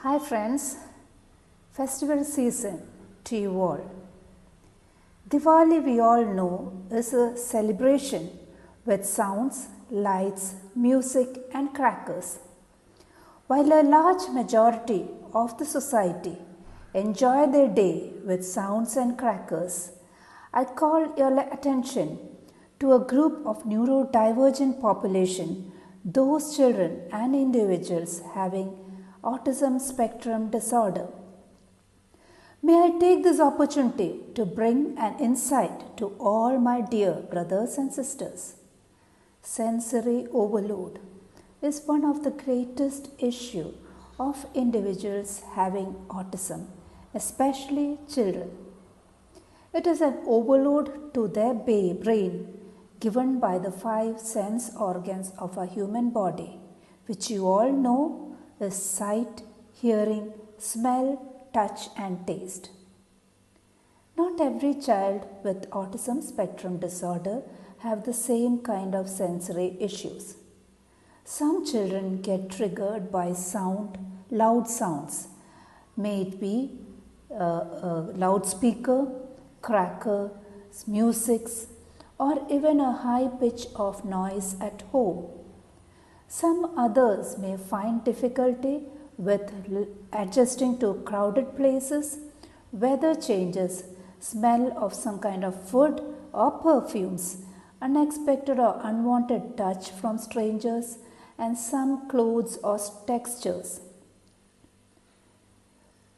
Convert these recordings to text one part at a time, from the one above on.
Hi friends, festival season to you all. Diwali we all know is a celebration with sounds, lights, music and crackers. While a large majority of the society enjoy their day with sounds and crackers, I call your attention to a group of neurodivergent population, those children and individuals having autism spectrum disorder. May I take this opportunity to bring an insight to all my dear brothers and sisters. Sensory overload is one of the greatest issues of individuals having autism, especially children. It is an overload to their brain given by the 5 sense organs of a human body, which you all know is sight, hearing, smell, touch and taste. Not every child with autism spectrum disorder have the same kind of sensory issues. Some children get triggered by sound, loud sounds, may it be a loudspeaker, cracker, music, or even a high pitch of noise at home. Some others may find difficulty with adjusting to crowded places, weather changes, smell of some kind of food or perfumes, unexpected or unwanted touch from strangers, and some clothes or textures.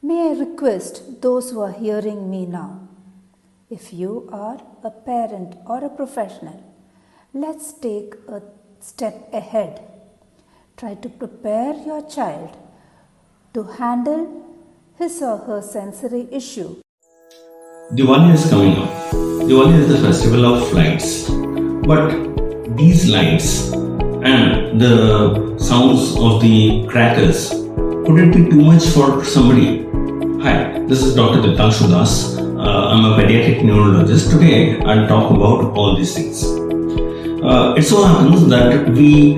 May I request those who are hearing me now, if you are a parent or a professional, let's take a step ahead. Try to prepare your child to handle his or her sensory issue. Diwali is coming up. Diwali is the festival of lights. But these lights and the sounds of the crackers, could it be too much for somebody? Hi, this is Dr. Diptanshu Das. I'm a pediatric neurologist. Today I'll talk about all these things. It so happens that we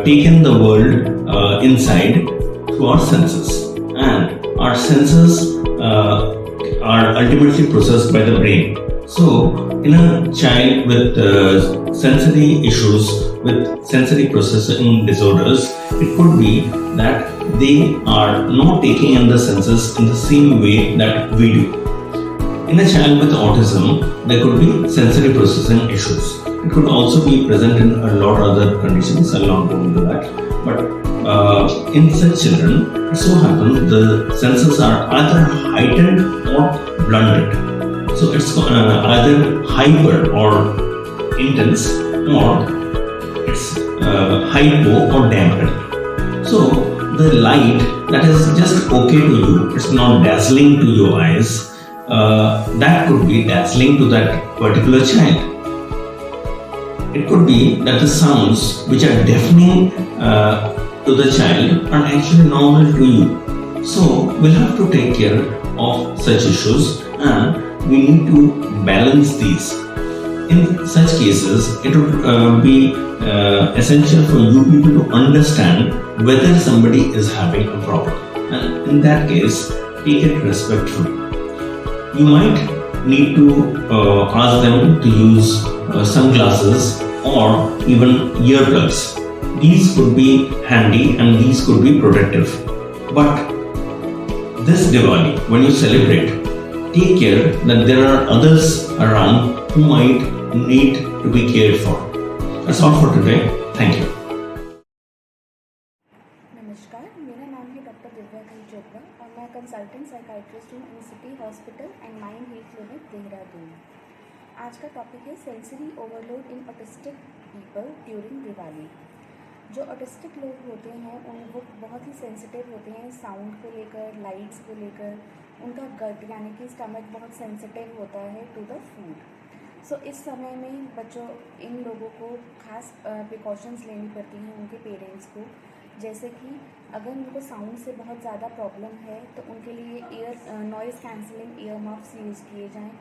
take in the world inside through our senses, and our senses are ultimately processed by the brain. So, in a child with sensory issues, with sensory processing disorders, it could be that they are not taking in the senses in the same way that we do. In a child with autism, there could be sensory processing issues. It could also be present in a lot of other conditions. I'll not go into that. But in such children, it so happens the senses are either heightened or blunted. So it's either hyper or intense, or it's hypo or dampened. So the light that is just okay to you, it's not dazzling to your eyes, that could be dazzling to that particular child. It could be that the sounds which are deafening to the child are actually normal to you. So we'll have to take care of such issues, and we need to balance these. In such cases, it would be essential for you people to understand whether somebody is having a problem, and in that case, take it respectfully. You might need to ask them to use sunglasses or even earplugs. These could be handy and these could be protective. But this Diwali, when you celebrate, take care that there are others around who might need to be cared for. That's all for today. Thank you. नमस्कार, मेरा नाम है doctor Divya Chopra और मैं consultant psychiatrist हूँ इन city hospital and mind health clinic Dehradun. आज का topic है सेंसरी ओवरलोड इन ऑटिस्टिक पीपल ड्यूरिंग दिवाली। जो ऑटिस्टिक लोग होते हैं वो बहुत ही सेंसिटिव होते हैं साउंड को लेकर, लाइट्स को लेकर। उनका गट यानी कि स्टमक बहुत सेंसिटिव होता है टू द फूड। सो इस समय में बच्चों इन लोगों को खास प्रिकॉशंस लेनी पड़ती हैं उनके पेरेंट्स को, जैसे कि अगर उनको साउंड से बहुत ज़्यादा प्रॉब्लम है तो उनके लिए noise cancelling year muffs use किए जाएं,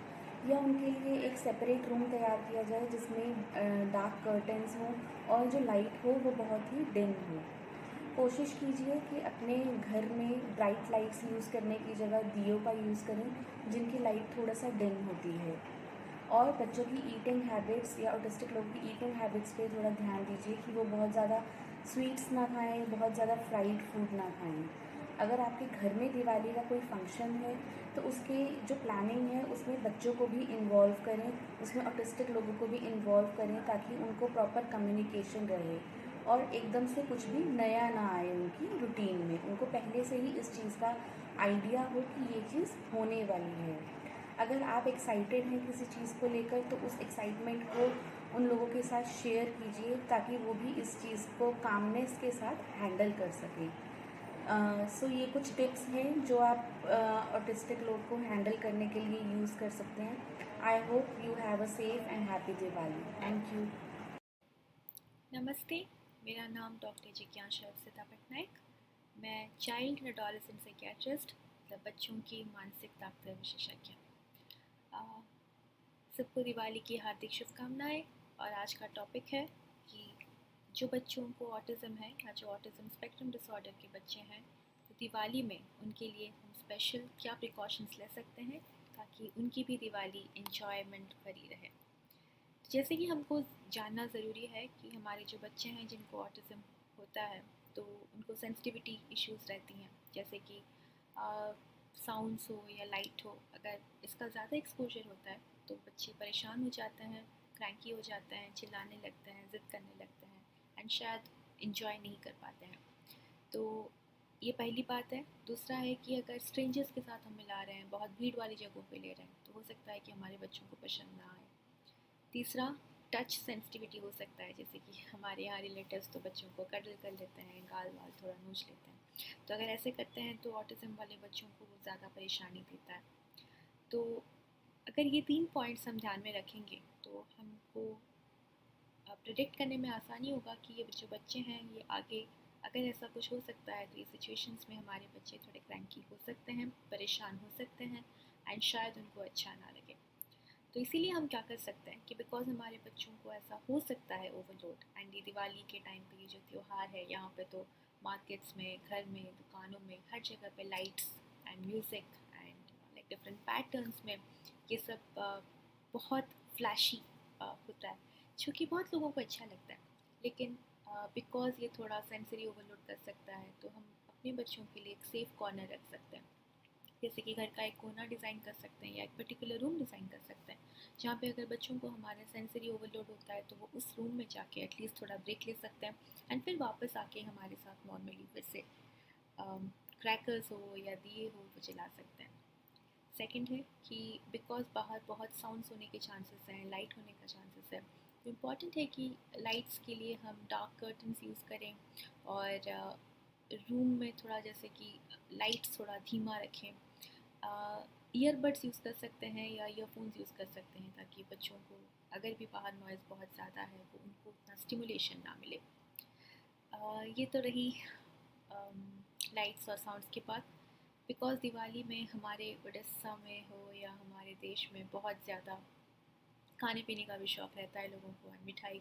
या उनके लिए एक सेपरेट रूम तैयार किया जाए जिसमें डार्क कर्टन्स हों और जो लाइट हो वो बहुत ही डिम हो। कोशिश कीजिए कि अपने घर में ब्राइट लाइट्स यूज़ करने की जगह दियों का यूज़ करें, जिनकी लाइट थोड़ा सा डिम होती है। और बच्चों की ईटिंग हैबिट्स या ऑटिस्टिक लोगों की ईटिंग हैबिट्स पे थोड़ा ध्यान दीजिए कि वो बहुत ज़्यादा स्वीट्स ना खाएं, बहुत ज़्यादा फ्राइड फूड ना खाएं। अगर आपके घर में दिवाली का कोई फंक्शन है तो उसके जो प्लानिंग है उसमें बच्चों को भी इन्वॉल्व करें, उसमें ऑटिस्टिक लोगों को भी इन्वॉल्व करें ताकि उनको प्रॉपर कम्युनिकेशन रहे और एकदम से कुछ भी नया ना आए उनकी रूटीन में। उनको पहले से ही इस चीज़ का आइडिया हो कि ये चीज़ होने वाली है। अगर आप एक्साइटेड हैं किसी चीज़ को लेकर तो उस एक्साइटमेंट को उन लोगों के साथ शेयर कीजिए ताकि वो भी इस चीज़ को कामनेस के साथ हैंडल कर सकें। सो ये कुछ टिप्स हैं जो आप ऑटिस्टिक लोग को हैंडल करने के लिए यूज़ कर सकते हैं। I hope you have a safe and happy Diwali. Thank you. नमस्ते, मेरा नाम डॉक्टर जिज्ञासा अवसिता पटनायक। मैं चाइल्ड एंड एडोलेसेंट साइकियाट्रिस्ट मतलब बच्चों की मानसिक ताकत विशेषज्ञ। सबको दिवाली की हार्दिक शुभकामनाएं। और आज का टॉपिक है कि जो बच्चों को ऑटिज़म है या जो ऑटिज़म स्पेक्ट्रम डिसऑर्डर के बच्चे हैं तो दिवाली में उनके लिए हम स्पेशल क्या प्रिकॉशंस ले सकते हैं ताकि उनकी भी दिवाली इंजॉयमेंट भरी रहे। जैसे कि हमको जानना ज़रूरी है कि हमारे जो बच्चे हैं जिनको ऑटिज़म होता है तो उनको सेंसिटिविटी इश्यूज़ रहती हैं, जैसे कि साउंड्स हो या लाइट हो। अगर इसका ज़्यादा एक्सपोजर होता है तो बच्चे परेशान हो जाते हैं, क्रैंकी हो जाते हैं, चिल्लाने लगते हैं, ज़िद करने लगते हैं एंड शायद इंजॉय नहीं कर पाते हैं। तो ये पहली बात है। दूसरा है कि अगर स्ट्रेंजर्स के साथ हम मिला रहे हैं, बहुत भीड़ वाली जगहों पे ले रहे हैं तो हो सकता है कि हमारे बच्चों को पसंद ना आए। तीसरा, टच सेंसिटिविटी हो सकता है, जैसे कि हमारे यहाँ रिलेटिव्स तो बच्चों को कडल कर लेते हैं, गाल वाल थोड़ा नोच लेते हैं। तो अगर ऐसे करते हैं तो ऑटिज़म वाले बच्चों को वो ज़्यादा परेशानी देता है। तो अगर ये 3 पॉइंट्स हम ध्यान में रखेंगे तो हमको प्रेडिक्ट करने में आसानी होगा कि ये जो बच्चे हैं ये आगे अगर ऐसा कुछ हो सकता है तो ये सिचुएशंस में हमारे बच्चे थोड़े क्रैंकी हो सकते हैं, परेशान हो सकते हैं एंड शायद उनको अच्छा ना लगे। तो इसीलिए हम क्या कर सकते हैं कि बिकॉज हमारे बच्चों को ऐसा हो सकता है ओवरलोड, एंड ये दिवाली के टाइम पे ये जो त्यौहार है यहाँ पे तो मार्केट्स में, घर में, दुकानों में, हर जगह पे lights and music and like different patterns में ये सब बहुत फ्लैशी होता है, जो कि बहुत लोगों को अच्छा लगता है। लेकिन बिकॉज ये थोड़ा सेंसरी ओवरलोड कर सकता है तो हम अपने बच्चों के लिए एक सेफ़ कॉर्नर रख सकते हैं। जैसे कि घर का एक कोना डिज़ाइन कर सकते हैं या एक पर्टिकुलर रूम डिज़ाइन कर सकते हैं जहाँ पे अगर बच्चों को हमारा सेंसरी ओवरलोड होता है तो वो उस रूम में जाके एटलीस्ट थोड़ा ब्रेक ले सकते हैं एंड फिर वापस आके हमारे साथ नॉर्मली फिर से क्रैकर्स हो या दिए हो वो जला सकते हैं। सेकंड है कि बिकॉज बाहर बहुत साउंड्स होने के चांसेस हैं, लाइट होने का चांसेस है, तो इम्पॉर्टेंट है कि लाइट्स के लिए हम डार्क कर्टन्स यूज़ करें और रूम में थोड़ा जैसे कि लाइट्स थोड़ा धीमा रखें। ईयरबड्स यूज़ कर सकते हैं या ईयरफोन्स यूज़ कर सकते हैं ताकि बच्चों को अगर भी बाहर नॉइज़ बहुत ज़्यादा है वो उनको उतना स्टिमुलेशन ना मिले। ये तो रही लाइट्स और साउंड्स के बाद। बिकॉज दिवाली में हमारे उड़ीसा में हो या हमारे देश में बहुत ज़्यादा खाने पीने का भी शौक़ रहता है लोगों को, मिठाई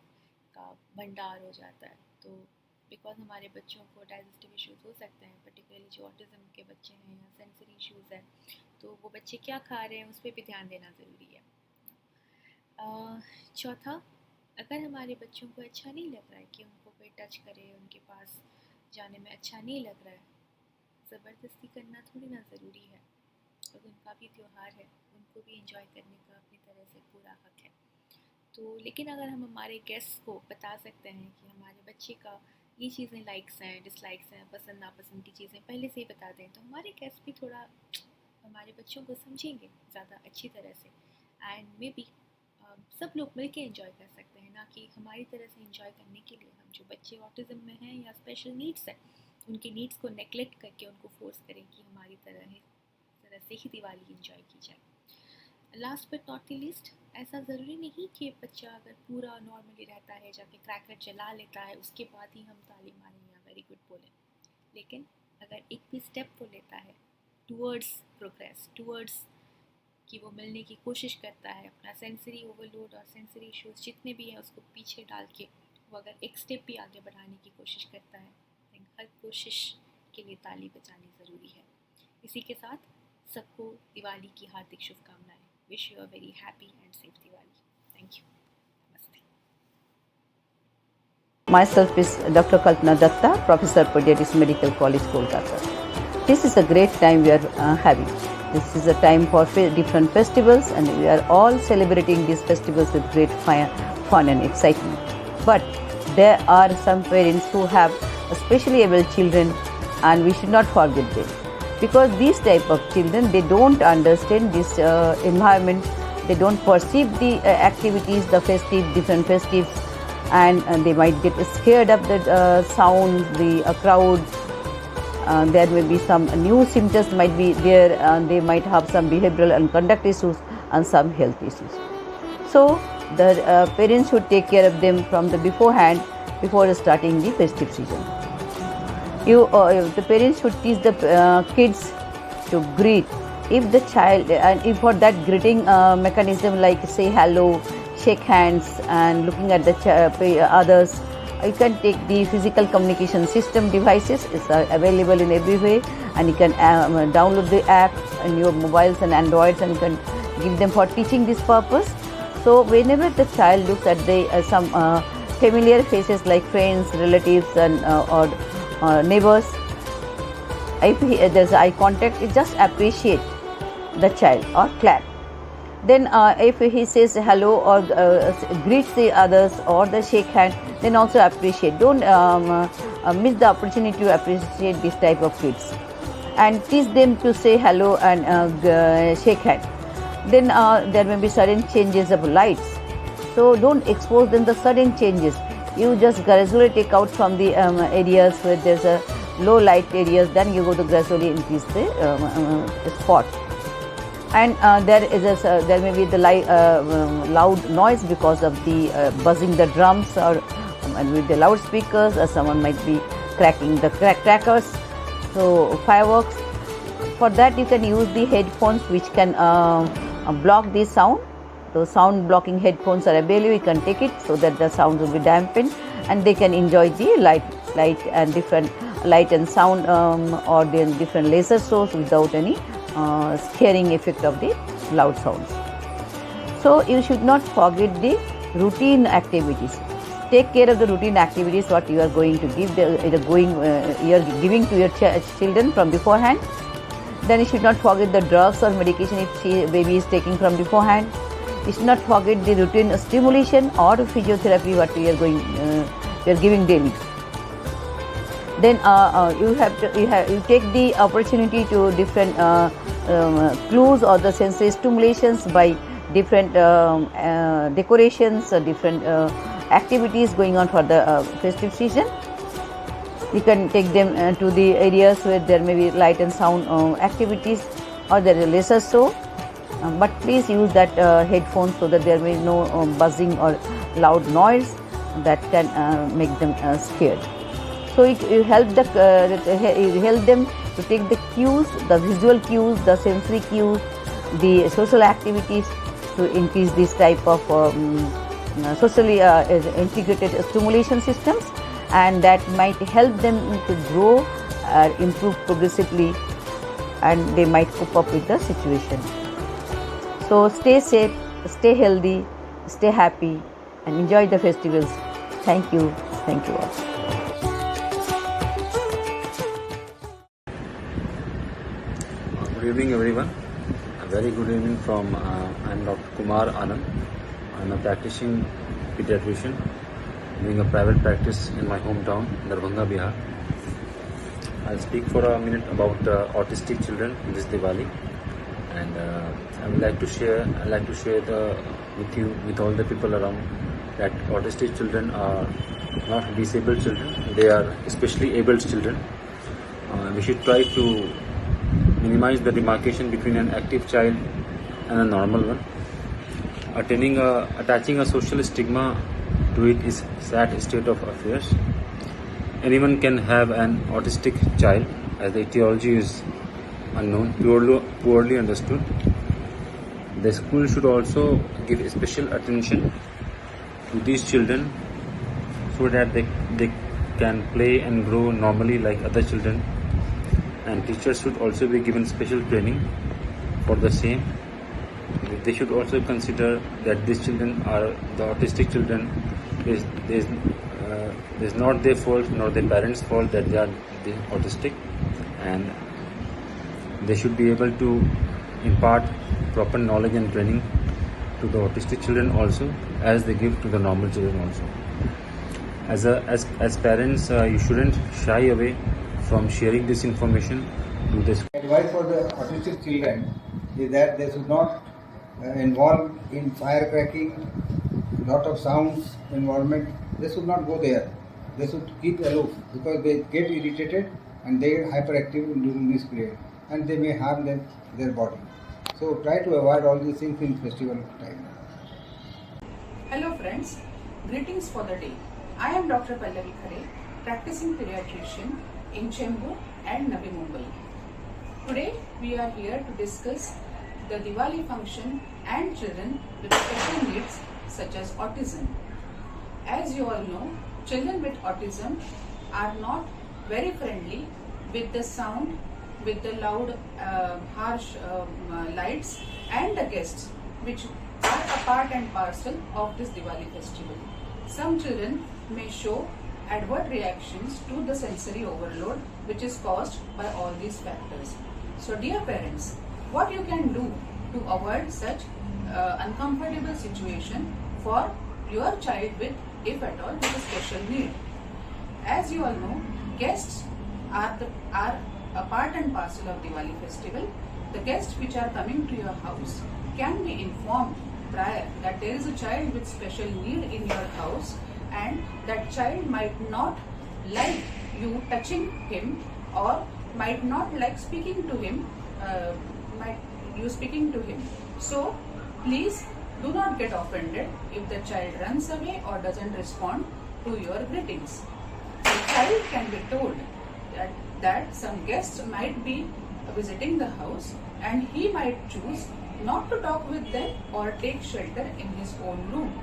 का भंडार हो जाता है। तो बिकॉज हमारे बच्चों को डाइजेस्टिव इश्यूज़ हो सकते हैं, पर्टिकुलरली जो ऑटिज़म के बच्चे हैं या सेंसरी इश्यूज़ है, तो वो बच्चे क्या खा रहे हैं उस पर भी ध्यान देना ज़रूरी है। चौथा, अगर हमारे बच्चों को अच्छा नहीं लग रहा है कि उनको कोई टच करे, उनके पास जाने में अच्छा नहीं लग रहा है, ज़बरदस्ती करना थोड़ी ना ज़रूरी है। और उनका भी त्यौहार है, उनको भी इंजॉय करने का अपनी तरह से पूरा हक है। तो लेकिन अगर हम हमारे गेस्ट को बता सकते हैं कि हमारे बच्चे का ये चीज़ें लाइक्स हैं, डिसलाइक्स हैं, पसंद नापसंद की चीज़ें पहले से ही बता दें तो हमारे गेस्ट भी थोड़ा हमारे बच्चों को समझेंगे ज़्यादा अच्छी तरह से एंड मे बी सब लोग मिल के इन्जॉय कर सकते हैं, ना कि हमारी तरह से इन्जॉय करने के लिए हम जो बच्चे ऑटिज़म में हैं या स्पेशल नीड्स हैं उनके नीड्स को नेगलेक्ट करके उनको फोर्स करें कि हमारी तरह से ही दिवाली इंजॉय की जाए। Last but not the least, ऐसा ज़रूरी नहीं कि बच्चा अगर पूरा नॉर्मली रहता है जाके क्रैकर जला लेता है उसके बाद ही हम ताली मारें या वेरी गुड बोलें। लेकिन अगर एक भी स्टेप वो लेता है टूवर्ड्स प्रोग्रेस, टूवर्ड्स कि वो मिलने की कोशिश करता है, अपना सेंसरी ओवरलोड और सेंसरी इश्यूज़ जितने भी हैं उसको पीछे डाल के वो अगर एक स्टेप भी आगे बढ़ाने की कोशिश करता है, हर कोशिश के लिए ताली बजानी ज़रूरी है। इसी के साथ सबको दिवाली की हार्दिक शुभकामनाएं। Wish you a very happy and safe Diwali. Thank you. नमस्ते। Myself is Dr. Kalpana Datta, Professor Pediatrics Medical College, Kolkata. This is a great time we are having. This is a time for different festivals, and we are all celebrating these festivals with great fun and excitement. But there are some parents who have especially able children, and we should not forget them. Because these type of children, they don't understand this environment, they don't perceive the activities, the different festives, and they might get scared of the sound, the crowd. There may be some new symptoms might be there, and they might have some behavioral and conduct issues and some health issues. So the parents should take care of them from the beforehand, before starting the festive season. The parents should teach the kids to greet. If the child, and if for that greeting mechanism, like say hello, shake hands, and looking at the others, you can take the physical communication system devices. It's available in every way, and you can download the app on your mobiles and Androids, and you can give them for teaching this purpose. So whenever the child looks at the some familiar faces like friends, relatives, and or neighbors, if there's eye contact, you just appreciate the child or clap. Then if he says hello or greets the others or the shake hand, then also appreciate. Don't miss the opportunity to appreciate this type of kids, and teach them to say hello and shake hand. Then there may be sudden changes of lights, so don't expose them the sudden changes. You just gradually take out from the areas where there's a low light areas, then you go to gradually increase the spot. And there may be the loud noise because of the buzzing the drums, or and with the loudspeakers, or someone might be cracking the crackers, so fireworks. For that you can use the headphones which can block the sound. Those sound blocking headphones are available. You can take it so that the sound will be dampened, and they can enjoy the light and different light and sound or the different laser shows without any scaring effect of the loud sounds. So you should not forget the routine activities. Take care of the routine activities what you are going to give. You are giving to your children from beforehand. Then you should not forget the drugs or medication if baby is taking from beforehand. You should not forget the routine stimulation or physiotherapy what we are giving daily. Then you take the opportunity to different clues or the sensory stimulations by different decorations or different activities going on for the festive season. You can take them to the areas where there may be light and sound activities, or there is a laser show. But please use that headphones so that there may be no buzzing or loud noise that can make them scared. So you help them to take the cues, the visual cues, the sensory cues, the social activities to increase this type of socially integrated stimulation systems, and that might help them to grow, improve progressively, and they might cope up with the situation. So stay safe, stay healthy, stay happy, and enjoy the festivals. Thank you. Thank you all. Good evening, everyone. A very good evening from I'm Dr. Kumar Anand. I'm a practicing pediatrician doing a private practice in my hometown, Darbhanga, Bihar. I'll speak for a minute about autistic children this Diwali, and I would like to share with all the people around that autistic children are not disabled children; they are especially able children. We should try to minimize the demarcation between an active child and a normal one. Attaching a social stigma to it is a sad state of affairs. Anyone can have an autistic child, as the etiology is unknown, poorly understood. The school should also give special attention to these children so that they can play and grow normally like other children, and teachers should also be given special training for the same. They should also consider that these children are the autistic children. There's not their fault nor their parents' fault that they are autistic, and they should be able to impart proper knowledge and training to the autistic children also, as they give to the normal children also. As parents, you shouldn't shy away from sharing this information to the Advice for the autistic children is that they should not involve in firecracking, lot of sounds involvement. They should not go there. They should keep aloof because they get irritated and they get hyperactive during this period, and they may harm their body. So try to avoid all these things in festival time. Hello friends, greetings for the day. I am Dr. Pallavi Khare, practicing pediatrician in Chembur and Navi Mumbai. Today we are here to discuss the Diwali function and children with special needs such as autism. As you all know, children with autism are not very friendly with the sound, with the loud, harsh lights and the guests, which are a part and parcel of this Diwali festival. Some children may show adverse reactions to the sensory overload which is caused by all these factors. So dear parents, what you can do to avoid such uncomfortable situation for your child with, if at all, with a special need. As you all know, guests are a part and parcel of Diwali festival. The guests which are coming to your house can be informed prior that there is a child with special need in your house, and that child might not like you touching him or might not like speaking to him, So please do not get offended if the child runs away or doesn't respond to your greetings. The child can be told that some guests might be visiting the house and he might choose not to talk with them or take shelter in his own room.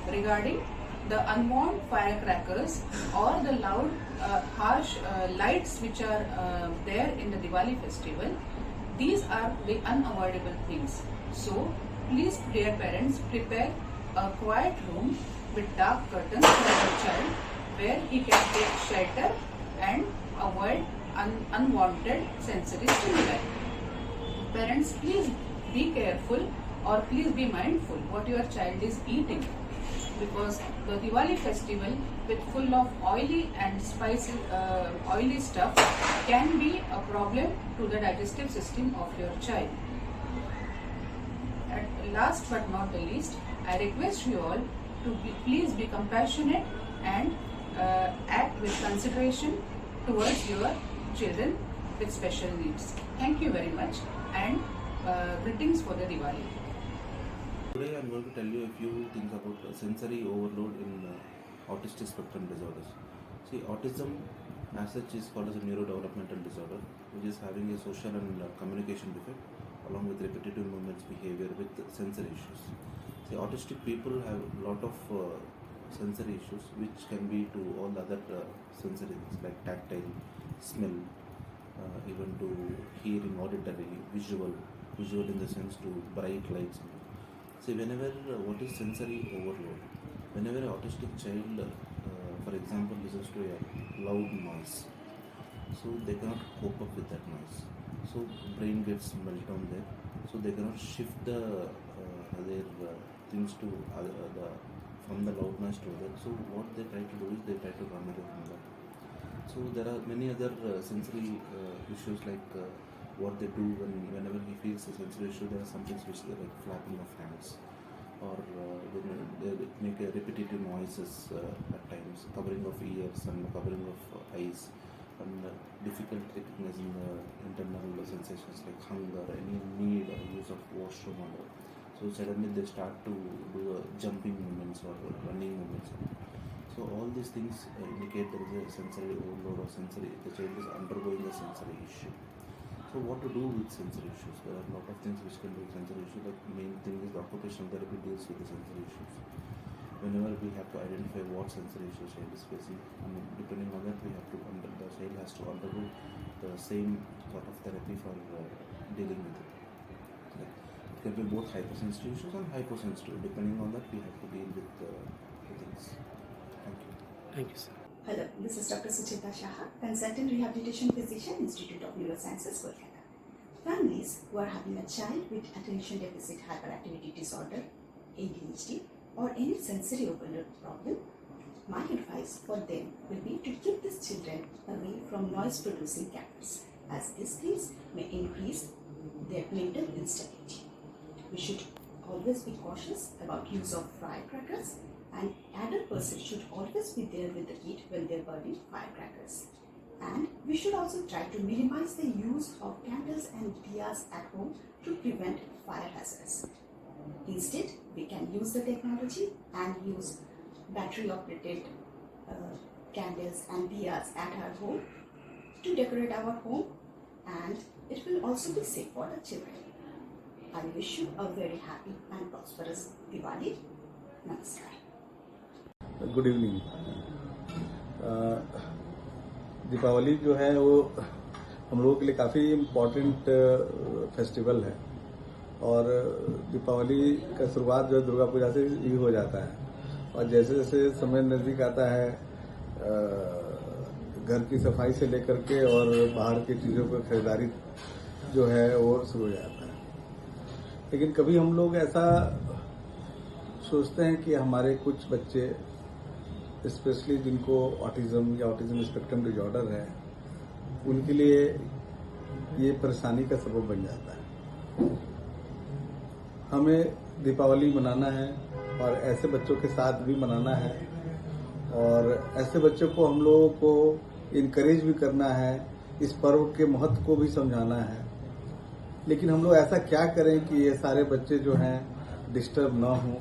Regarding the unwanted firecrackers or the loud, harsh lights which are there in the Diwali festival, these are the unavoidable things. So please, dear parents, prepare a quiet room with dark curtains for your child where he can take shelter and avoid unwanted sensory stimuli. Parents, please be careful or please be mindful what your child is eating, because the Diwali festival with full of oily and spicy, oily stuff can be a problem to the digestive system of your child. At last but not the least, I request you all to please be compassionate and act with consideration towards your children with special needs. Thank you very much, and greetings for the Diwali. Today I am going to tell you a few things about sensory overload in autistic spectrum disorders. See, autism as such is called as a neurodevelopmental disorder, which is having a social and communication defect along with repetitive movements behavior with sensory issues. See, autistic people have a lot of sensory issues which can be to all other sensory things like tactile, smell, even to hearing, auditory, visual in the sense to bright lights. See, whenever what is sensory overload? Whenever an autistic child, for example, listens to a loud noise, so they cannot cope up with that noise. So brain gets meltdown there. So they cannot shift their things to from the loud noise to other. So what they try to do is they try to run away from that. So there are many other sensory issues like what they do whenever he feels a sensory issue. There are some things which they like flapping of hands, or they make repetitive noises at times, covering of ears and covering of eyes, and difficult recognizing internal sensations like hunger, any need or use of washroom or so suddenly they start to do jumping movements or running movements. So all these things indicate there is a sensory overload or the child is undergoing a sensory issue. So what to do with sensory issues? There are a lot of things which can do with sensory issues. The main thing is the occupational therapy deals with the sensory issues. whenever we have to identify what sensory issue child is facing, depending on that, the child has to undergo the same sort of therapy for dealing with it. Like, it can be both hypersensitive issues and hyposensitive. Depending on that, we have to deal with the things. Thank you. Thank you, sir. Hello, this is Dr. Sucheta Shaha, Consultant Rehabilitation Physician, Institute of Neurosciences, Kolkata. Families who are having a child with attention deficit hyperactivity disorder, ADHD, or any sensory overload problem, my advice for them will be to keep these children away from noise-producing crackers, as these things may increase their mental instability. We should always be cautious about use of firecrackers, and adult person should always be there with the kid when they are burning firecrackers. And we should also try to minimize the use of candles and diyas at home to prevent fire hazards. Instead, we can use the technology and use battery-operated candles and diyas at our home to decorate our home, and it will also be safe for the children. I wish you a very happy and prosperous Diwali. Namaskar. Good evening. Deepavali जो है वो हम लोगों के लिए काफ़ी important festival है, और दीपावली का शुरुआत जो दुर्गा पूजा से ही हो जाता है, और जैसे जैसे समय नज़दीक आता है घर की सफाई से लेकर के और बाहर की चीज़ों की खरीदारी जो है वो शुरू हो जाता है। लेकिन कभी हम लोग ऐसा सोचते हैं कि हमारे कुछ बच्चे, स्पेशली जिनको ऑटिज्म या ऑटिज्म स्पेक्ट्रम डिसऑर्डर है, उनके लिए ये परेशानी का सबब बन जाता है। हमें दीपावली मनाना है और ऐसे बच्चों के साथ भी मनाना है, और ऐसे बच्चों को हम लोगों को इनकरेज भी करना है, इस पर्व के महत्व को भी समझाना है। लेकिन हम लोग ऐसा क्या करें कि ये सारे बच्चे जो हैं डिस्टर्ब ना हों,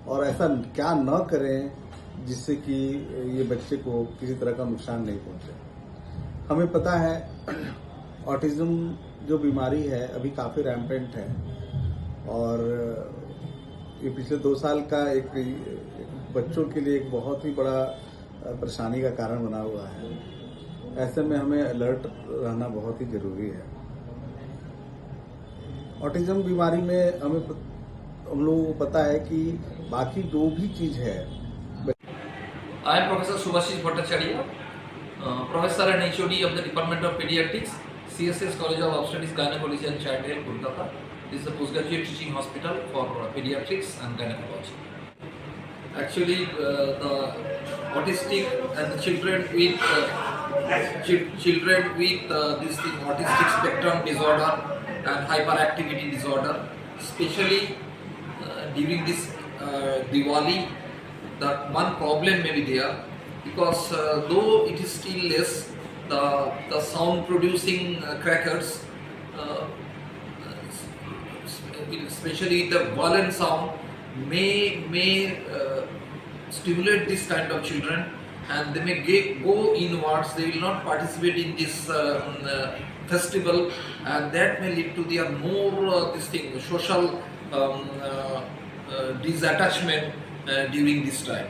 और ऐसा क्या न करें जिससे कि ये बच्चे को किसी तरह का नुकसान नहीं पहुंचे। हमें पता है ऑटिज्म जो बीमारी है अभी काफ़ी रैम्पेंट है, और ये पिछले 2 साल का एक बच्चों के लिए एक बहुत ही बड़ा परेशानी का कारण बना हुआ है। ऐसे में हमें अलर्ट रहना बहुत ही जरूरी है। ऑटिज्म बीमारी में हम लोगों को पता है कि बाकी जो भी चीज़ है। I am Professor Subhashish Bhattacharya, Professor and HOD of the Department of Pediatrics, CSS College of Obstetrics, Gynecology and Child Health, Kolkata. This is a postgraduate teaching hospital for pediatrics and gynecology. Actually, the autistic and the children with this thing, autistic spectrum disorder and hyperactivity disorder, especially during this Diwali, that one problem may be there, because though it is still less, the sound producing crackers, especially the violent sound, may stimulate this kind of children, and they may go inwards. They will not participate in this festival, and that may lead to their more social disattachment during this time.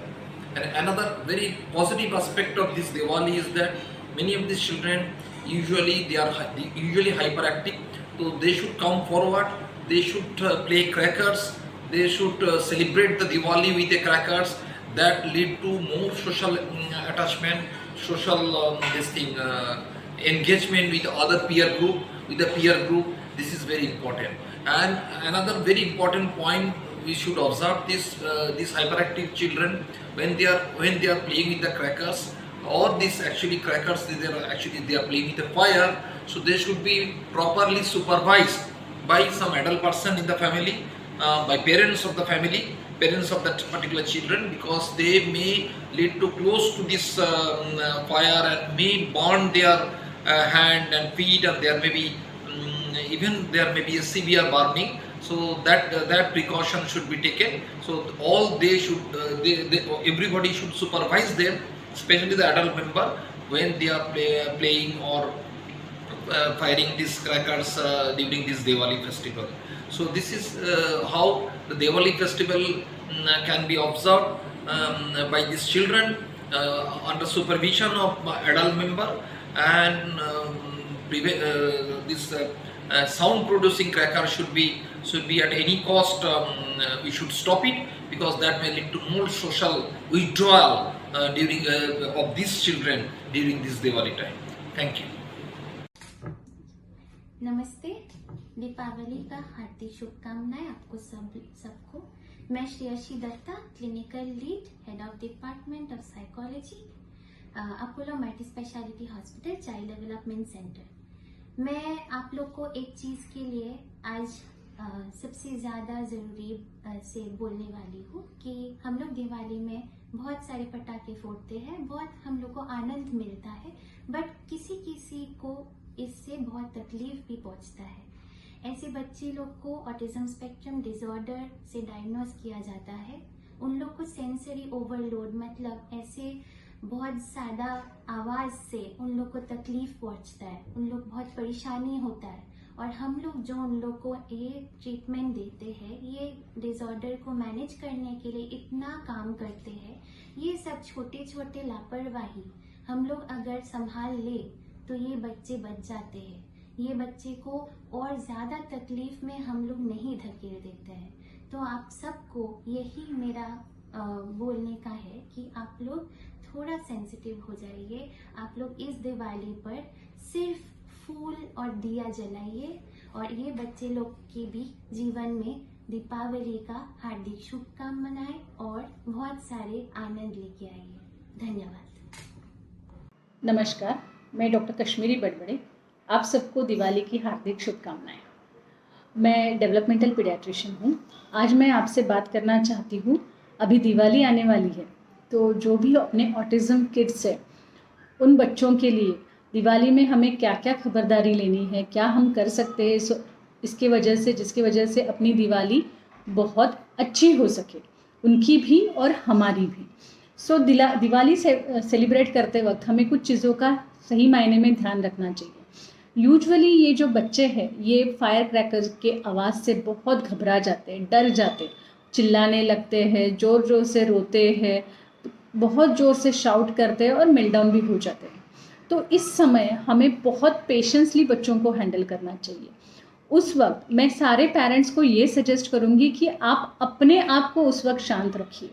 And another very positive aspect of this Diwali is that many of these children usually hyperactive, so they should come forward, they should play crackers, they should celebrate the Diwali with the crackers. That lead to more social attachment, social engagement with the other peer group, This is very important. And another very important point, we should observe these hyperactive children when they are playing with the crackers, or these actually crackers they are playing with the fire, so they should be properly supervised by some adult person in the family, by parents of the family, parents of that particular children, because they may lead to close to this fire and may burn their hand and feet, and there may be a severe burning. So that precaution should be taken. So all everybody should supervise them, especially the adult member, when they are playing or firing these crackers during this Diwali festival. So this is how the Diwali festival can be observed by these children under supervision of adult member, and this sound producing cracker should be at any cost. We should stop it, because that may lead to more social withdrawal during of these children during this Diwali time. Thank you. नमस्ते, दीपावली का हार्दिक शुभकामनाएं आपको सबको। मैं Shreyasi Dutta, clinical lead, head of department of psychology, Apollo multi specialty hospital, child development centre. मैं आप लोग को एक चीज के लिए आज सबसे ज्यादा जरूरी से बोलने वाली हूँ कि हम लोग दिवाली में बहुत सारे पटाखे फोड़ते हैं, बहुत हम लोग को आनंद मिलता है, बट किसी किसी को इससे बहुत तकलीफ भी पहुंचता है। ऐसे बच्चे लोग को ऑटिज्म स्पेक्ट्रम डिसऑर्डर से डायग्नोज किया जाता है। उन लोग को सेंसरी ओवरलोड, मतलब ऐसे बहुत ज्यादा आवाज से उन लोग को तकलीफ पहुंचता है, उन लोग बहुत परेशानी होता है, और हम लोग जो उन लोग को ये ट्रीटमेंट देते हैं, ये डिसऑर्डर को मैनेज करने के लिए इतना काम करते हैं। ये सब छोटे छोटे लापरवाही हम लोग अगर संभाल ले तो ये बच्चे बच जाते हैं। ये बच्चे को और ज्यादा तकलीफ में हम लोग नहीं धकेल देते हैं। तो आप सबको यही मेरा बोलने का है कि आप लोग थोड़ा सेंसिटिव हो जाइए। आप लोग इस दिवाली पर सिर्फ फूल और दिया जलाइए, और ये बच्चे लोग के भी जीवन में दीपावली का हार्दिक शुभकामनाएं और बहुत सारे आनंद लेके आइए। धन्यवाद। नमस्कार, मैं डॉक्टर कश्मीरी बड़बड़े, आप सबको दिवाली की हार्दिक शुभकामनाएं। मैं डेवलपमेंटल पीडियाट्रिशियन हूँ। आज मैं आपसे बात करना चाहती हूँ, अभी दिवाली आने वाली है, तो जो भी अपने ऑटिज्म किड्स है, उन बच्चों के लिए दिवाली में हमें क्या क्या खबरदारी लेनी है, क्या हम कर सकते हैं इसके वजह से, जिसकी वजह से अपनी दिवाली बहुत अच्छी हो सके, उनकी भी और हमारी भी। दिवाली से सेलिब्रेट करते वक्त हमें कुछ चीज़ों का सही मायने में ध्यान रखना चाहिए। यूजुअली ये जो बच्चे हैं, ये फायर क्रैकर्स के आवाज़ से बहुत घबरा जाते हैं, डर जाते हैं, चिल्लाने लगते हैं, ज़ोर ज़ोर से रोते हैं, बहुत ज़ोर से शाउट करते हैं और मेल्टडाउन भी हो जाते हैं। तो इस समय हमें बहुत पेशेंसली बच्चों को हैंडल करना चाहिए। उस वक्त मैं सारे पेरेंट्स को ये सजेस्ट करूँगी कि आप अपने आप को उस वक्त शांत रखिए।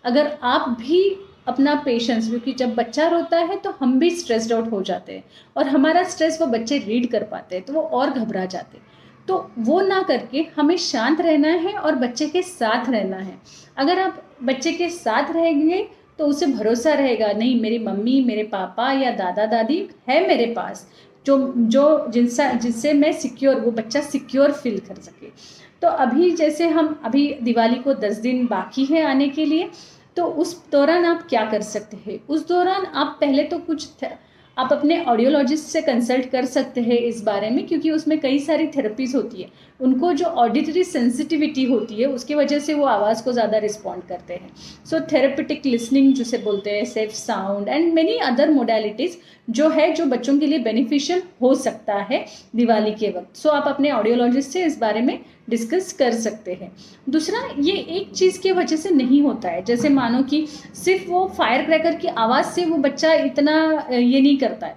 अगर आप भी अपना पेशेंस, क्योंकि जब बच्चा रोता है तो हम भी स्ट्रेस्ड आउट हो जाते हैं, और हमारा स्ट्रेस वो बच्चे रीड कर पाते हैं, तो वो और घबरा जाते हैं। तो वो ना करके हमें शांत रहना है और बच्चे के साथ रहना है। अगर आप बच्चे के साथ रहेंगे तो उसे भरोसा रहेगा, नहीं मेरी मम्मी, मेरे पापा या दादा दादी है मेरे पास, जो जिससे मैं सिक्योर, वो बच्चा सिक्योर फील कर सके। तो अभी जैसे हम अभी दिवाली को 10 दिन बाकी है आने के लिए, तो उस दौरान आप क्या कर सकते हैं? उस दौरान आप पहले तो आप अपने ऑडियोलॉजिस्ट से कंसल्ट कर सकते हैं इस बारे में, क्योंकि उसमें कई सारी थेरेपीज होती है। उनको जो ऑडिटरी सेंसिटिविटी होती है उसकी वजह से वो आवाज़ को ज़्यादा रिस्पॉन्ड करते हैं। सो थेरेपेटिक लिसनिंग जिसे बोलते हैं, safe sound and many other modalities जो बच्चों के लिए बेनिफिशियल हो सकता है दिवाली के वक्त। सो आप अपने ऑडियोलॉजिस्ट से इस बारे में डिस्कस कर सकते हैं। दूसरा, ये एक चीज़ की वजह से नहीं होता है, जैसे मानो कि सिर्फ वो फायर क्रैकर की आवाज़ से वो बच्चा इतना ये नहीं करता है,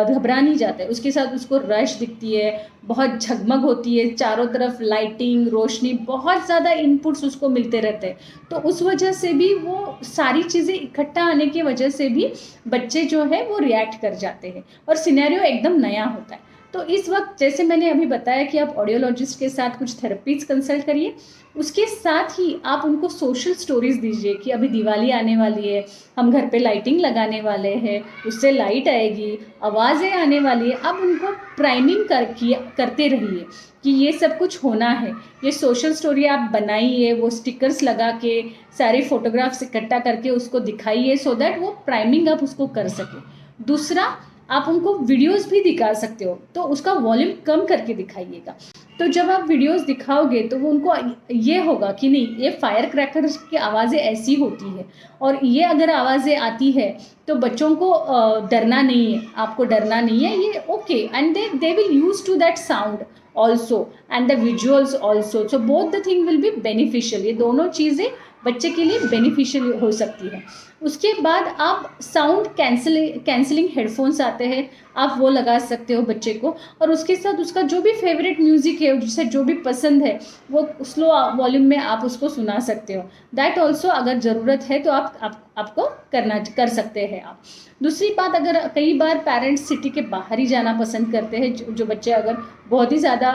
घबरा नहीं जाता है। उसके साथ उसको रश दिखती है, बहुत झगमग होती है, चारों तरफ लाइटिंग, रोशनी, बहुत ज़्यादा इनपुट्स उसको मिलते रहते हैं। तो उस वजह से भी वो सारी चीज़ें इकट्ठा आने की वजह से भी बच्चे जो है वो रिएक्ट कर जाते हैं और सिनेरियो एकदम नया होता है। तो इस वक्त जैसे मैंने अभी बताया कि आप ऑडियोलॉजिस्ट के साथ कुछ थेरेपीज कंसल्ट करिए, उसके साथ ही आप उनको सोशल स्टोरीज दीजिए कि अभी दिवाली आने वाली है, हम घर पे लाइटिंग लगाने वाले हैं, उससे लाइट आएगी, आवाज़ें आने वाली है। अब उनको प्राइमिंग करते रहिए कि ये सब कुछ होना है। ये सोशल स्टोरी आप बनाइए, वो स्टिकर्स लगा के सारे फोटोग्राफ्स इकट्ठा करके उसको दिखाइए, सो दैट वो प्राइमिंग आप उसको कर सके। दूसरा, आप उनको वीडियोस भी दिखा सकते हो, तो उसका वॉल्यूम कम करके दिखाइएगा। तो जब आप वीडियोस दिखाओगे तो वो उनको ये होगा कि नहीं, ये फायर क्रैकर्स की आवाज़ें ऐसी होती है, और ये अगर आवाज़ें आती है तो बच्चों को डरना नहीं है, आपको डरना नहीं है, ये okay, and they will use to that sound also and the visuals also, so both the thing will be beneficial। ये दोनों चीज़ें बच्चे के लिए बेनिफिशियल हो सकती है। उसके बाद आप साउंड कैंसलिंग हेडफोन्स आते हैं, आप वो लगा सकते हो बच्चे को, और उसके साथ उसका जो भी फेवरेट म्यूज़िक है, जिसे जो भी पसंद है, वो स्लो वॉल्यूम में आप उसको सुना सकते हो। दैट ऑल्सो अगर ज़रूरत है तो आपको कर सकते हैं आप। दूसरी बात, अगर कई बार पेरेंट्स सिटी के बाहर ही जाना पसंद करते हैं, जो बच्चे अगर बहुत ही ज़्यादा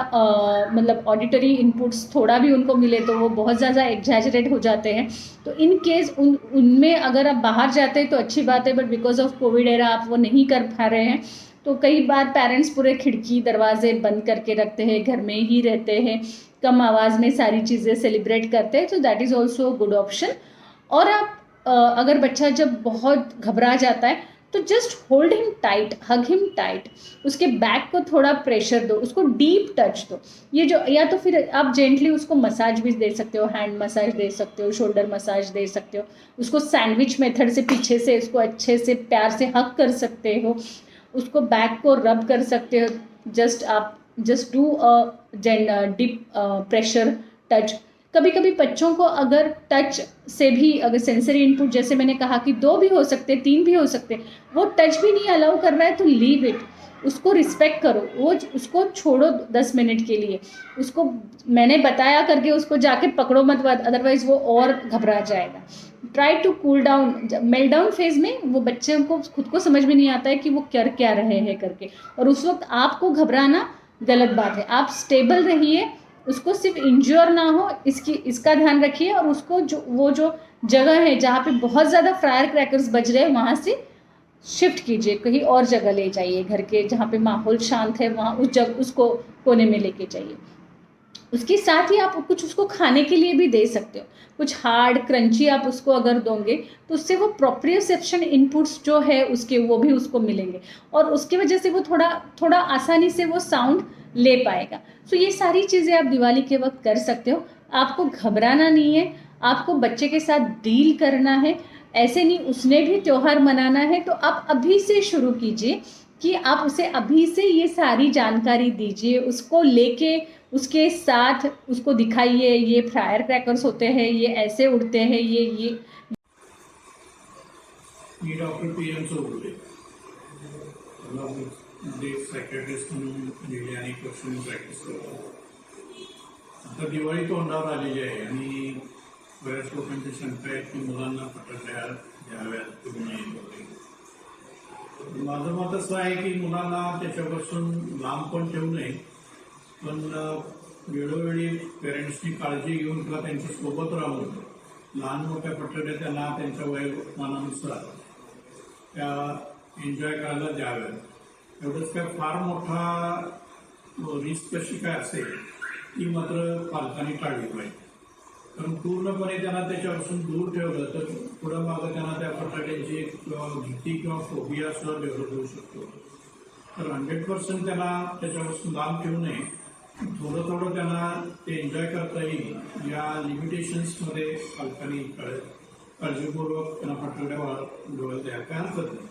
मतलब ऑडिटरी इनपुट्स थोड़ा भी उनको मिले तो वो बहुत ज़्यादा एग्जैजरेट हो जाते हैं, तो इन केस उनमें अगर आप बाहर जाते हैं तो अच्छी बात है, but because of Covid era आप वो नहीं कर पा रहे हैं, तो कई बार पेरेंट्स पूरे खिड़की दरवाजे बंद करके रखते हैं, घर में ही रहते हैं, कम आवाज़ में सारी चीज़ें सेलिब्रेट करते हैं, तो that is also good option. और आप अगर बच्चा जब बहुत घबरा जाता है तो just hold him tight, hug him tight, उसके बैक को थोड़ा प्रेशर दो, उसको डीप टच दो। ये जो, या तो फिर आप जेंटली उसको मसाज भी दे सकते हो, हैंड मसाज दे सकते हो, शोल्डर मसाज दे सकते हो, उसको सैंडविच मेथड से पीछे से उसको अच्छे से प्यार से हग कर सकते हो, उसको बैक को रब कर सकते हो। Just do a deep pressure touch. कभी कभी बच्चों को अगर टच से भी, अगर सेंसरी इनपुट जैसे मैंने कहा कि 2 भी हो सकते, 3 भी हो सकते, वो टच भी नहीं अलाउ कर रहा है तो लीव इट, उसको रिस्पेक्ट करो, उसको छोड़ो 10 मिनट के लिए, उसको मैंने बताया करके उसको जाके पकड़ो मत, अदरवाइज वो और घबरा जाएगा। Try to cool down. Meltdown phase में वो बच्चे को खुद को समझ में नहीं आता है कि वो कर क्या रहे हैं करके, और उस वक्त आपको घबराना गलत बात है। आप स्टेबल रहिए, उसको सिर्फ इंज्योर ना हो इसका ध्यान रखिए, और उसको जो जगह है जहाँ पे बहुत ज़्यादा फायर क्रैकर्स बज रहे हैं वहाँ से शिफ्ट कीजिए, कहीं और जगह ले जाइए, घर के जहाँ पे माहौल शांत है वहाँ उसको कोने में लेके जाइए। उसके साथ ही आप कुछ उसको खाने के लिए भी दे सकते हो, कुछ हार्ड क्रंची आप उसको अगर दोगे तो उससे वो प्रोप्रियोसेप्शन इनपुट्स जो है उसके वो भी उसको मिलेंगे, और उसकी वजह से वो थोड़ा आसानी से वो साउंड ले पाएगा। सो ये सारी चीज़ें आप दिवाली के वक्त कर सकते हो। आपको घबराना नहीं है, आपको बच्चे के साथ डील करना है, ऐसे नहीं उसने भी त्यौहार मनाना है, तो आप अभी से शुरू कीजिए कि आप उसे अभी से ये सारी जानकारी दीजिए, उसको लेके उसके साथ उसको दिखाइए, ये फायर क्रैकर्स होते हैं, ये ऐसे उड़ते हैं, ये डॉक्टर PM चौगुले सायकॅट्रिस्ट म्हणून गेले अनेक वर्ष मी प्रॅक्टिस करतो। आता दिवाळी तोंडावर आलेली आहे आणि बऱ्याच लोकांची शंका आहे की मुलांना फटाक्या द्याव्यात किंवा नाही वगैरे। माझं मत असं आहे की मुलांना त्याच्यापासून लांब पण ठेवू नये, पण वेळोवेळी पेरेंट्सनी काळजी घेऊन किंवा त्यांच्या सोबत राहून लहान मोठ्या फटाक्या त्यांना त्यांच्या वयोमानानुसार त्या एन्जॉय करायला द्याव्यात। एवढंच काय फार मोठा रिस्क कशी काय असेल ती मात्र पालकांनी टाळली पाहिजे, कारण पूर्णपणे त्यांना त्याच्यापासून दूर ठेवलं तर पुढं मागं त्यांना त्या फटाक्यांची भीती किंवा फोबिया सुद्धा डेव्हलप होऊ शकतो। तर 100% त्यांना त्याच्यापासून लांब ठेवू नये, थोडं त्यांना ते एन्जॉय करता येईल या लिमिटेशन्समध्ये पालकांनी काळजीपूर्वक त्यांना फटाक्या डोळ्यात द्यायला काय हरकत नाही।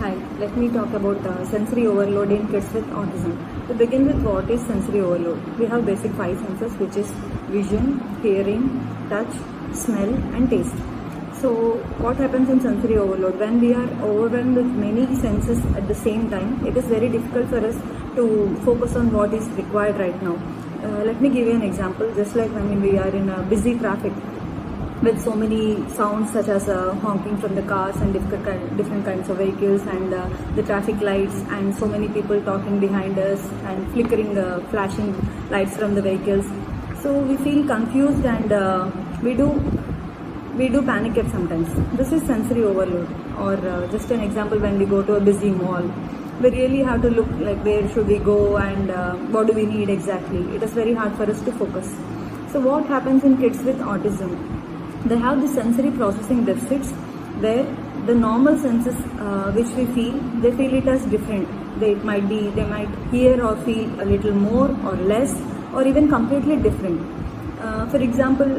Hi, let me talk about sensory overload in kids with autism. To begin with, what is sensory overload? We have basic 5 senses, which is vision, hearing, touch, smell and taste. So what happens in sensory overload? When we are overwhelmed with many senses at the same time, it is very difficult for us to focus on what is required right now. Let me give you an example. Just like we are in a busy traffic with so many sounds such as honking from the cars and different kinds of vehicles, and the traffic lights, and so many people talking behind us and flickering flashing lights from the vehicles. So we feel confused and we do panic at sometimes. This is sensory overload. Or just an example, when we go to a busy mall, we really have to look like where should we go and what do we need exactly. It is very hard for us to focus. So what happens in kids with autism? They have the sensory processing deficits where the normal senses which we feel, they feel it as different. They might hear or feel a little more or less or even completely different. For example,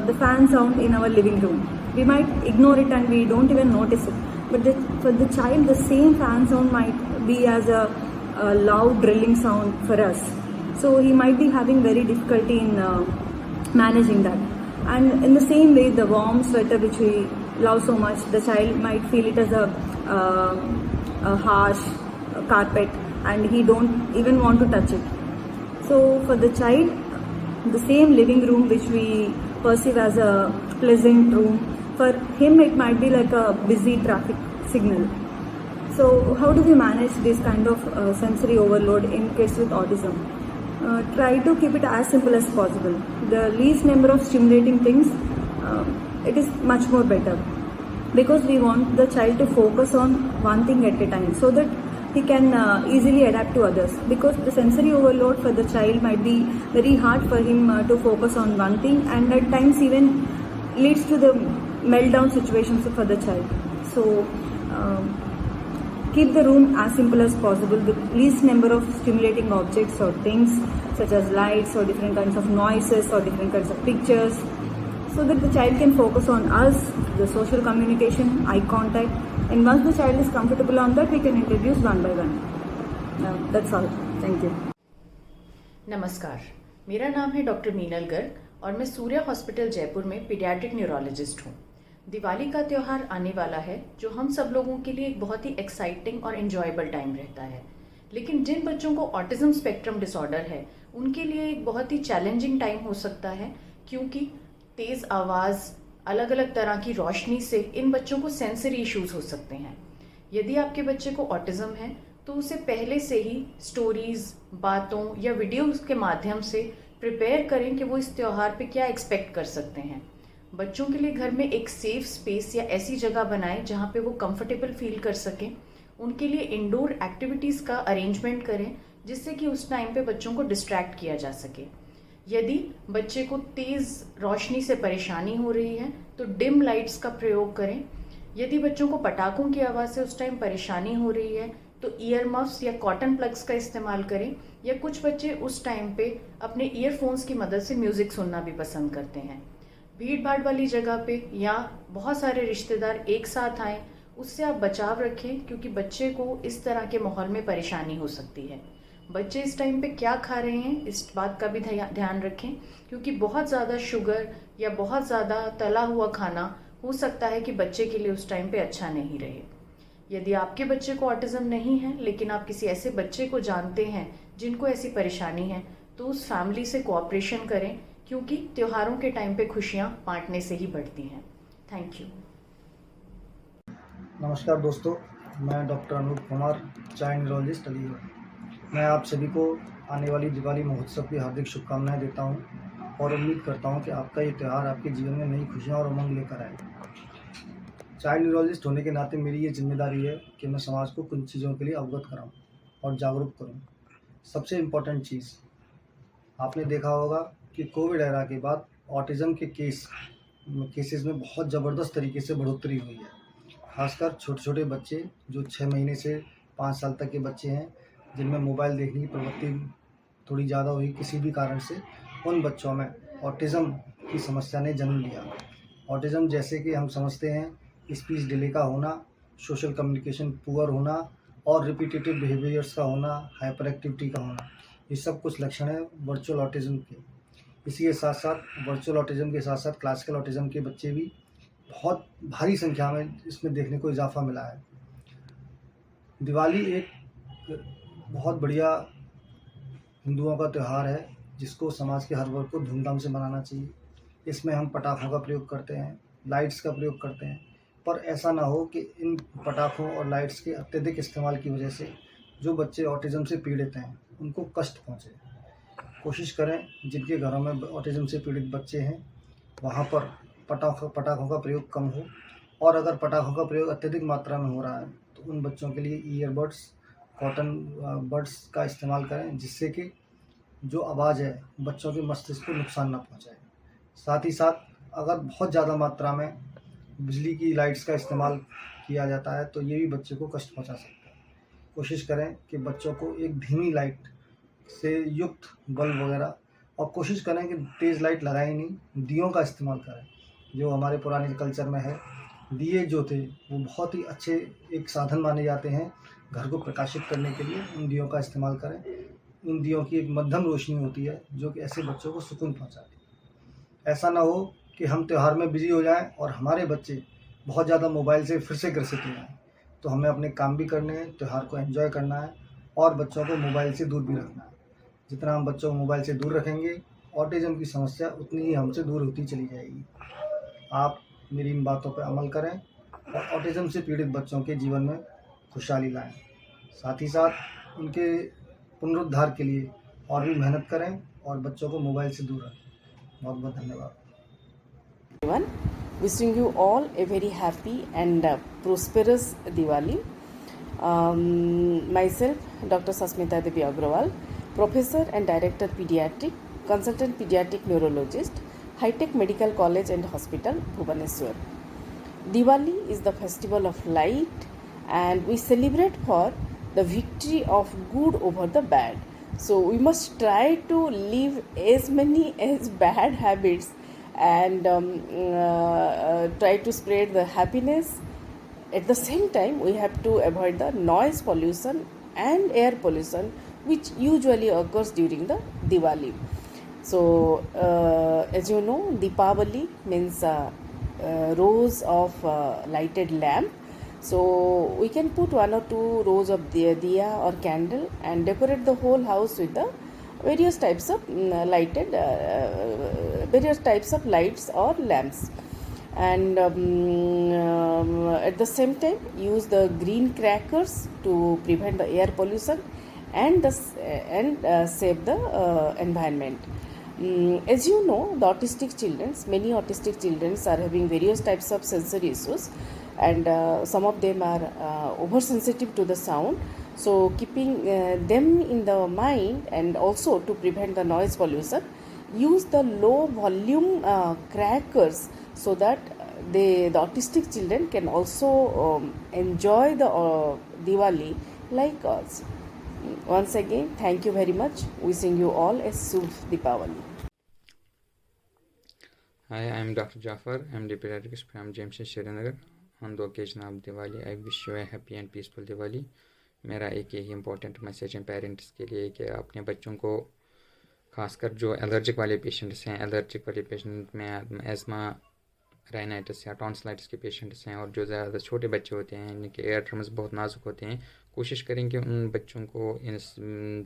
the fan sound in our living room, we might ignore it and we don't even notice it. But for the child, the same fan sound might be as a loud drilling sound for us. So he might be having very difficulty in managing that. And in the same way, the warm sweater which we love so much, the child might feel it as a harsh carpet, and he don't even want to touch it. So for the child, the same living room which we perceive as a pleasant room, for him it might be like a busy traffic signal. So how do we manage this kind of sensory overload in kids with autism? Try to keep it as simple as possible. The least number of stimulating things, it is much more better, because we want the child to focus on one thing at a time so that he can easily adapt to others, because the sensory overload for the child might be very hard for him to focus on one thing, and at times even leads to the meltdown situations for the child. So keep the room as simple as possible with least number of stimulating objects or things such as lights or different kinds of noises or different kinds of pictures, so that the child can focus on us, the social communication, eye contact, and once the child is comfortable on that, we can introduce one by one. That's all. Thank you. नमस्कार, मेरा नाम है doctor Meenal Garg और मैं Surya hospital Jaipur में paediatric neurologist हूँ। दिवाली का त्यौहार आने वाला है, जो हम सब लोगों के लिए एक बहुत ही एक्साइटिंग और एंजॉयबल टाइम रहता है, लेकिन जिन बच्चों को ऑटिज्म स्पेक्ट्रम डिसऑर्डर है उनके लिए एक बहुत ही चैलेंजिंग टाइम हो सकता है, क्योंकि तेज़ आवाज़, अलग अलग तरह की रोशनी से इन बच्चों को सेंसरी इश्यूज हो सकते हैं। यदि आपके बच्चे को ऑटिज्म है तो उसे पहले से ही स्टोरीज, बातों या वीडियोस के माध्यम से प्रिपेयर करें कि वो इस त्यौहार पे क्या एक्सपेक्ट कर सकते हैं। बच्चों के लिए घर में एक सेफ स्पेस या ऐसी जगह बनाएं जहाँ पे वो कंफर्टेबल फील कर सकें। उनके लिए इंडोर एक्टिविटीज़ का अरेंजमेंट करें जिससे कि उस टाइम पे बच्चों को डिस्ट्रैक्ट किया जा सके। यदि बच्चे को तेज़ रोशनी से परेशानी हो रही है तो डिम लाइट्स का प्रयोग करें। यदि बच्चों को पटाखों की आवाज़ से उस टाइम परेशानी हो रही है तो ईयर मफ्स या कॉटन प्लग्स का इस्तेमाल करें, या कुछ बच्चे उस टाइम पे अपने ईयरफोन्स की मदद से म्यूज़िक सुनना भी पसंद करते हैं। भीड़ भाड़ वाली जगह पे या बहुत सारे रिश्तेदार एक साथ आएँ, उससे आप बचाव रखें, क्योंकि बच्चे को इस तरह के माहौल में परेशानी हो सकती है। बच्चे इस टाइम पे क्या खा रहे हैं इस बात का भी ध्यान रखें, क्योंकि बहुत ज़्यादा शुगर या बहुत ज़्यादा तला हुआ खाना हो सकता है कि बच्चे के लिए उस टाइम पे अच्छा नहीं रहे। यदि आपके बच्चे को ऑटिज्म नहीं है लेकिन आप किसी ऐसे बच्चे को जानते हैं जिनको ऐसी परेशानी है, तो उस फैमिली से कोऑपरेशन करें, क्योंकि त्योहारों के टाइम पे खुशियाँ बांटने से ही बढ़ती हैं। Thank you. नमस्कार दोस्तों, मैं doctor Anoop Kumar, child neurologist Aligarh. मैं आप सभी को आने वाली दिवाली महोत्सव की हार्दिक शुभकामनाएं देता हूं और उम्मीद करता हूं कि आपका ये त्यौहार आपके जीवन में नई खुशियां और उमंग लेकर आए। चाइल्ड न्यूरोलॉजिस्ट होने के नाते मेरी ये जिम्मेदारी है कि मैं समाज को कुछ चीज़ों के लिए अवगत कराऊं और जागरूक करूं। सबसे इम्पोर्टेंट चीज़, आपने देखा होगा कि कोविड एरा के बाद ऑटिज़म के केसेस में बहुत ज़बरदस्त तरीके से बढ़ोतरी हुई है। खासकर छोटे छोटे बच्चे जो 6 महीने से 5 साल तक के बच्चे हैं, जिनमें मोबाइल देखने की प्रवृत्ति थोड़ी ज़्यादा हुई किसी भी कारण से, उन बच्चों में ऑटिज़म की समस्या ने जन्म लिया। ऑटिज़म जैसे कि हम समझते हैं स्पीच डिले का होना, सोशल कम्युनिकेशन पुअर होना और रिपीटेटिव बिहेवियर्स का होना, हाइपर एक्टिविटी का होना, ये सब कुछ लक्षण है वर्चुअल ऑटिज़म के। इसी के साथ साथ वर्चुअल ऑटिज़म के साथ साथ क्लासिकल ऑटिज़म के बच्चे भी बहुत भारी संख्या में इसमें देखने को इजाफा मिला है। दिवाली एक बहुत बढ़िया हिंदुओं का त्यौहार है जिसको समाज के हर वर्ग को धूमधाम से मनाना चाहिए। इसमें हम पटाखों का प्रयोग करते हैं, लाइट्स का प्रयोग करते हैं, पर ऐसा ना हो कि इन पटाखों और लाइट्स के अत्यधिक इस्तेमाल की वजह से जो बच्चे ऑटिज़म से पीड़ित हैं उनको कष्ट पहुँचे। कोशिश करें जिनके घरों में ऑटिज़म से पीड़ित बच्चे हैं वहाँ पर पटाखों का प्रयोग कम हो, और अगर पटाखों का प्रयोग अत्यधिक मात्रा में हो रहा है तो उन बच्चों के लिए ईयरबड्स, कॉटन बड्स का इस्तेमाल करें, जिससे कि जो आवाज़ है बच्चों के मस्तिष्क को नुकसान ना पहुंचाए। साथ ही साथ अगर बहुत ज़्यादा मात्रा में बिजली की लाइट्स का इस्तेमाल किया जाता है तो ये भी बच्चे को कष्ट पहुंचा सकता है। कोशिश करें कि बच्चों को एक धीमी लाइट से युक्त बल्ब वगैरह, और कोशिश करें कि तेज़ लाइट लगाएं नहीं, दियों का इस्तेमाल करें। जो हमारे पुराने कल्चर में है, दिए जो थे वो बहुत ही अच्छे एक साधन माने जाते हैं घर को प्रकाशित करने के लिए, उन दियों का इस्तेमाल करें। उन दियों की एक मध्यम रोशनी होती है जो कि ऐसे बच्चों को सुकून पहुंचाती है। ऐसा ना हो कि हम त्यौहार में बिजी हो जाएं और हमारे बच्चे बहुत ज़्यादा मोबाइल से फिर से ग्रसित हो जाएं। तो हमें अपने काम भी करने हैं, त्यौहार को एंजॉय करना है और बच्चों को मोबाइल से दूर भी रखना है। जितना हम बच्चों को मोबाइल से दूर रखेंगे, ऑटिज़म की समस्या उतनी ही हमसे दूर होती चली जाएगी। आप मेरी इन बातों पर अमल करें और ऑटिज़म से पीड़ित बच्चों के जीवन में खुशहाली लाएं। साथ ही साथ उनके पुनरुद्धार के लिए और भी मेहनत करें और बच्चों को मोबाइल से दूर रखें। बहुत बहुत धन्यवाद। Everyone, wishing you all a very happy and prosperous Diwali. Myself, Dr. Sasmita Devi Agrawal, Professor and Director Pediatric, Consultant Pediatric Neurologist, High-Tech Medical College and Hospital, Bhubaneswar. Diwali is the festival of light and we celebrate for the victory of good over the bad. So we must try to leave as many as bad habits and try to spread the happiness. At the same time, we have to avoid the noise pollution and air pollution which usually occurs during the Diwali. So as you know, Deepavali means rows of lighted lamp. So we can put 1 or 2 rows of diya or candle and decorate the whole house with the various types of lights or lamps. And at the same time, use the green crackers to prevent the air pollution and save the environment. As you know, the many autistic children are having various types of sensory issues, and some of them are oversensitive to the sound. So keeping them in the mind and also to prevent the noise pollution, use the low volume crackers so that the autistic children can also enjoy the Diwali like us. Once again, thank you very much. Wishing you all a Shubh Deepavali. Hi, I am Dr. Jafar, MD Pediatrics from Jamshedpur, Srinagar. On the occasion of Diwali, I wish you a happy and peaceful Diwali. मेरा एक यही important message है parents के लिए कि अपने बच्चों को खासकर जो एलर्जिक वाले पेशेंट्स हैं, एलर्जिक वाले पेशेंट में एज़मा, राइनाइटिस या टॉन्सिलाइटिस के पेशेंट्स हैं और जो ज़्यादा छोटे बच्चे होते हैं इनके एयर ड्रम्स बहुत नाजुक होते हैं, कोशिश करें कि उन बच्चों को इन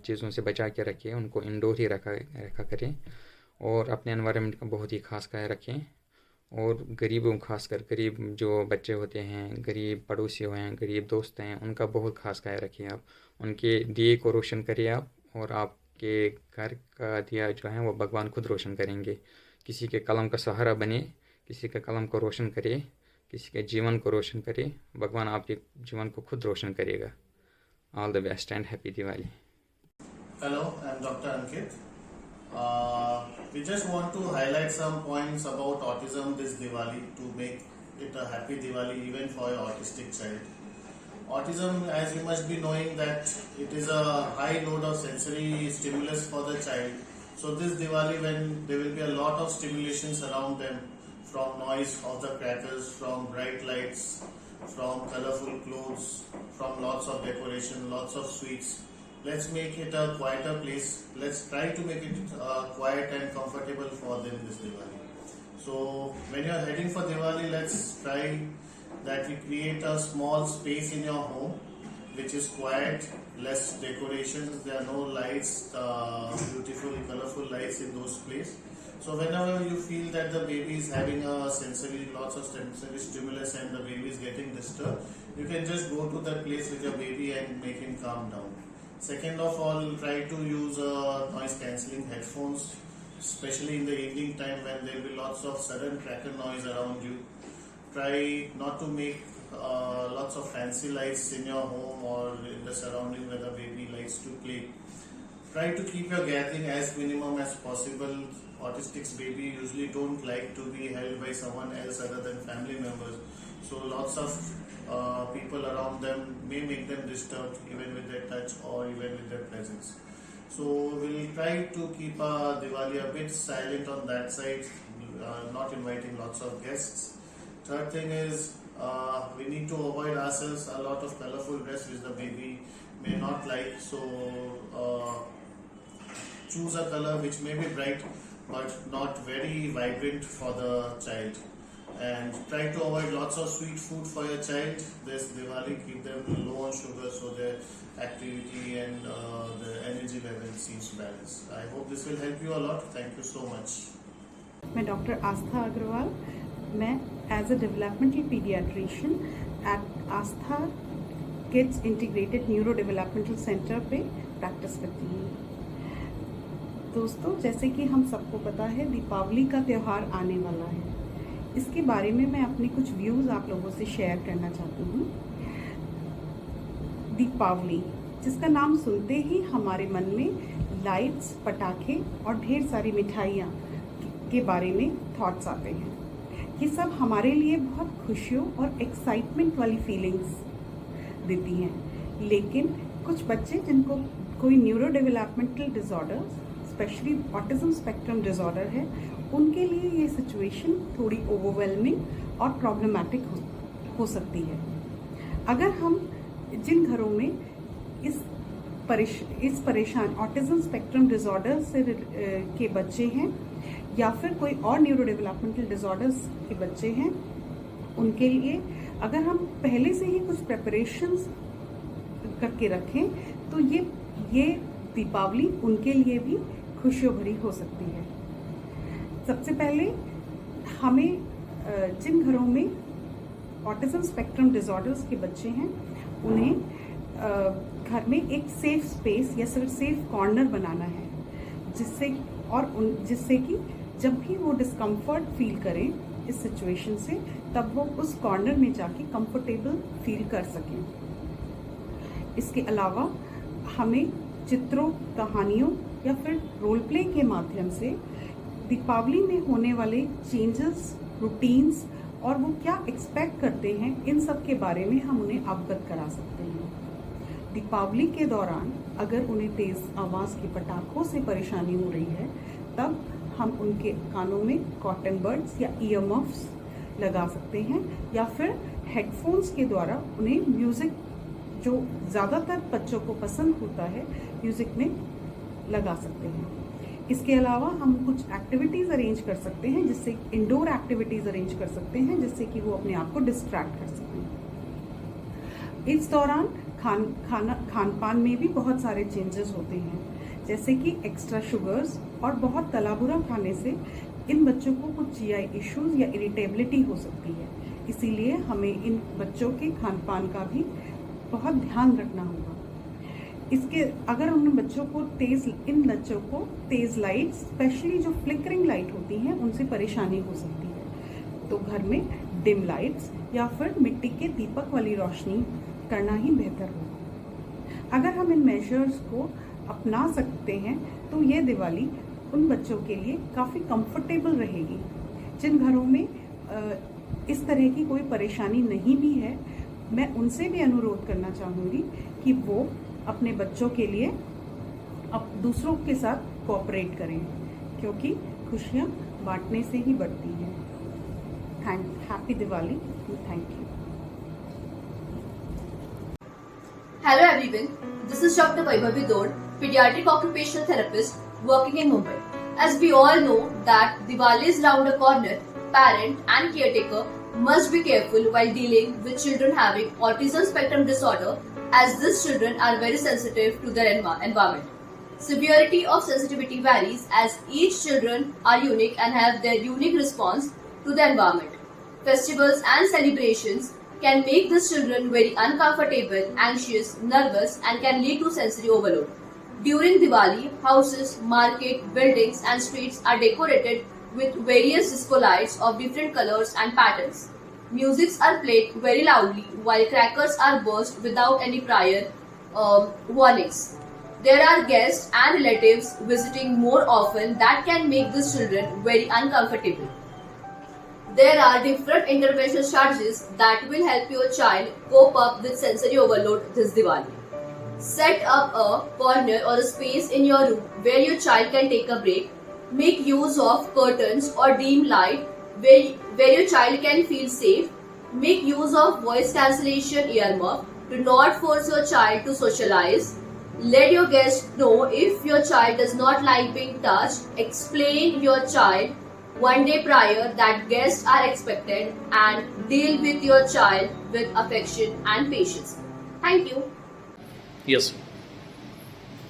चीज़ों से बचा के रखें, उनको इंडोर ही रखा करें और अपने एनवायरनमेंट का बहुत ही खास ख्याल रखें। और गरीबों, खासकर गरीब जो बच्चे होते हैं, गरीब पड़ोसी हैं, गरीब दोस्त हैं, उनका बहुत खास ख्याल रखें आप, उनके दिए को रोशन करिए आप, और आपके घर का दिया जो है वो भगवान खुद रोशन करेंगे। किसी के कलम का सहारा बने, किसी के कलम को रोशन करे, किसी के जीवन को रोशन करे, भगवान आपके जीवन को खुद रोशन करेगा। All the best and happy Diwali. Hello, I am Dr. Ankit. We just want to highlight some points about autism this Diwali to make it a happy Diwali even for your autistic child. Autism, as you must be knowing, that it is a high load of sensory stimulus for the child. So this Diwali, when there will be a lot of stimulations around them, from noise of the crackers, from bright lights, from colorful clothes, from lots of decoration, lots of sweets. Let's make it a quieter place. Let's try to make it quiet and comfortable for them this Diwali. So when you are heading for Diwali, let's try that we create a small space in your home which is quiet, less decorations, there are no lights, beautiful colorful lights in those places. So whenever you feel that the baby is having a lots of sensory stimulus and the baby is getting disturbed, you can just go to that place with your baby and make him calm down. Second of all, try to use noise cancelling headphones, especially in the evening time when there will be lots of sudden cracker noise around you. Try not to make lots of fancy lights in your home or in the surrounding where the baby likes to play. Try to keep your gathering as minimum as possible. Autistic baby usually don't like to be held by someone else other than family members. So lots of people around them may make them disturbed even with their touch or even with their presence. So we'll try to keep Diwali a bit silent on that side, not inviting lots of guests. Third thing is we need to avoid ourselves a lot of colorful dress which the baby may not like. So choose a color which may be bright but not very vibrant for the child. And try to avoid lots of sweet food for your child this Diwali. Keep them low on sugar so their activity and the energy level seems balanced. I hope this will help you a lot. Thank you so much. मैं doctor Astha Agarwal, मैं as a developmental paediatrician at Astha kids integrated neurodevelopmental centre पे practice करती हूँ। दोस्तों, जैसे कि हम सबको पता है, दीपावली का त्यौहार आने वाला है। इसके बारे में मैं अपने कुछ व्यूज़ आप लोगों से शेयर करना चाहती हूँ। दीपावली, जिसका नाम सुनते ही हमारे मन में लाइट्स, पटाखे और ढेर सारी मिठाइयाँ के बारे में थॉट्स आते हैं। ये सब हमारे लिए बहुत खुशियों और एक्साइटमेंट वाली फीलिंग्स देती हैं। लेकिन कुछ बच्चे जिनको कोई neuro developmental disorder, specially autism spectrum disorder है, उनके लिए ये सिचुएशन थोड़ी ओवरवेलमिंग और प्रॉब्लमेटिक हो सकती है। अगर हम जिन घरों में इस परेशान ऑटिज्म स्पेक्ट्रम डिसऑर्डर से के बच्चे हैं या फिर कोई और न्यूरो डेवलपमेंटल डिसऑर्डर्स के बच्चे हैं, उनके लिए अगर हम पहले से ही कुछ प्रेपरेशंस करके रखें तो ये दीपावली उनके लिए भी खुशियों भरी हो सकती है। सबसे पहले हमें जिन घरों में ऑटिज्म स्पेक्ट्रम डिसऑर्डर्स के बच्चे हैं, उन्हें घर में एक सेफ स्पेस या सेफ कॉर्नर बनाना है, जिससे कि जब भी वो डिस्कम्फर्ट फील करें इस सिचुएशन से, तब वो उस कॉर्नर में जाके कंफर्टेबल फील कर सकें। इसके अलावा हमें चित्रों, कहानियों या फिर रोल प्ले के माध्यम से दीपावली में होने वाले चेंजेस, रूटीन्स और वो क्या एक्सपेक्ट करते हैं, इन सब के बारे में हम उन्हें अवगत करा सकते हैं। दीपावली के दौरान अगर उन्हें तेज़ आवाज़ के पटाखों से परेशानी हो रही है, तब हम उनके कानों में कॉटन बड्स या ईयर मफ्स लगा सकते हैं, या फिर हेडफोन्स के द्वारा उन्हें म्यूज़िक, जो ज़्यादातर बच्चों को पसंद होता है, म्यूज़िक में लगा सकते हैं। इसके अलावा हम कुछ एक्टिविटीज़ अरेंज कर सकते हैं, जिससे इंडोर एक्टिविटीज़ अरेंज कर सकते हैं, जिससे कि वो अपने आप को डिस्ट्रैक्ट कर सकें। इस दौरान खान पान में भी बहुत सारे चेंजेस होते हैं, जैसे कि एक्स्ट्रा शुगर्स और बहुत तला भुना खाने से इन बच्चों को कुछ जीआई इश्यूज या इरिटेबिलिटी हो सकती है। इसीलिए हमें इन बच्चों के खान पान का भी बहुत ध्यान रखना होगा। अगर इन बच्चों को तेज़ लाइट, स्पेशली जो फ्लिकरिंग लाइट होती हैं, उनसे परेशानी हो सकती है, तो घर में डिम लाइट्स या फिर मिट्टी के दीपक वाली रोशनी करना ही बेहतर होगा। अगर हम इन मेजर्स को अपना सकते हैं तो ये दिवाली उन बच्चों के लिए काफ़ी कंफर्टेबल रहेगी। जिन घरों में इस तरह की कोई परेशानी नहीं भी है, मैं उनसे भी अनुरोध करना चाहूँगी कि वो अपने बच्चों के लिए दूसरों के साथ कोऑपरेट करें, क्योंकि खुशियाँ बांटने से ही बढ़ती हैं। Happy Diwali, thank you. Hello everyone, this is Dr. Vaibhavi Dod, pediatric occupational therapist working in Mumbai. As we all know that Diwali is round the corner, parent and caretaker must be careful while dealing with children having autism spectrum disorder, as these children are very sensitive to their environment. Severity of sensitivity varies as each children are unique and have their unique response to the environment. Festivals and celebrations can make these children very uncomfortable, anxious, nervous and can lead to sensory overload. During Diwali, houses, market, buildings and streets are decorated with various disco lights of different colors and patterns. Musics are played very loudly while crackers are burst without any prior warnings. There are guests and relatives visiting more often that can make these children very uncomfortable. There are different intervention strategies that will help your child cope up with sensory overload this Diwali. Set up a corner or a space in your room where your child can take a break. Make use of curtains or dim light where your child can feel safe. Make use of voice cancellation earmuff. Do not force your child to socialize. Let your guest know if your child does not like being touched. Explain your child one day prior that guests are expected and deal with your child with affection and patience. Thank you. Yes.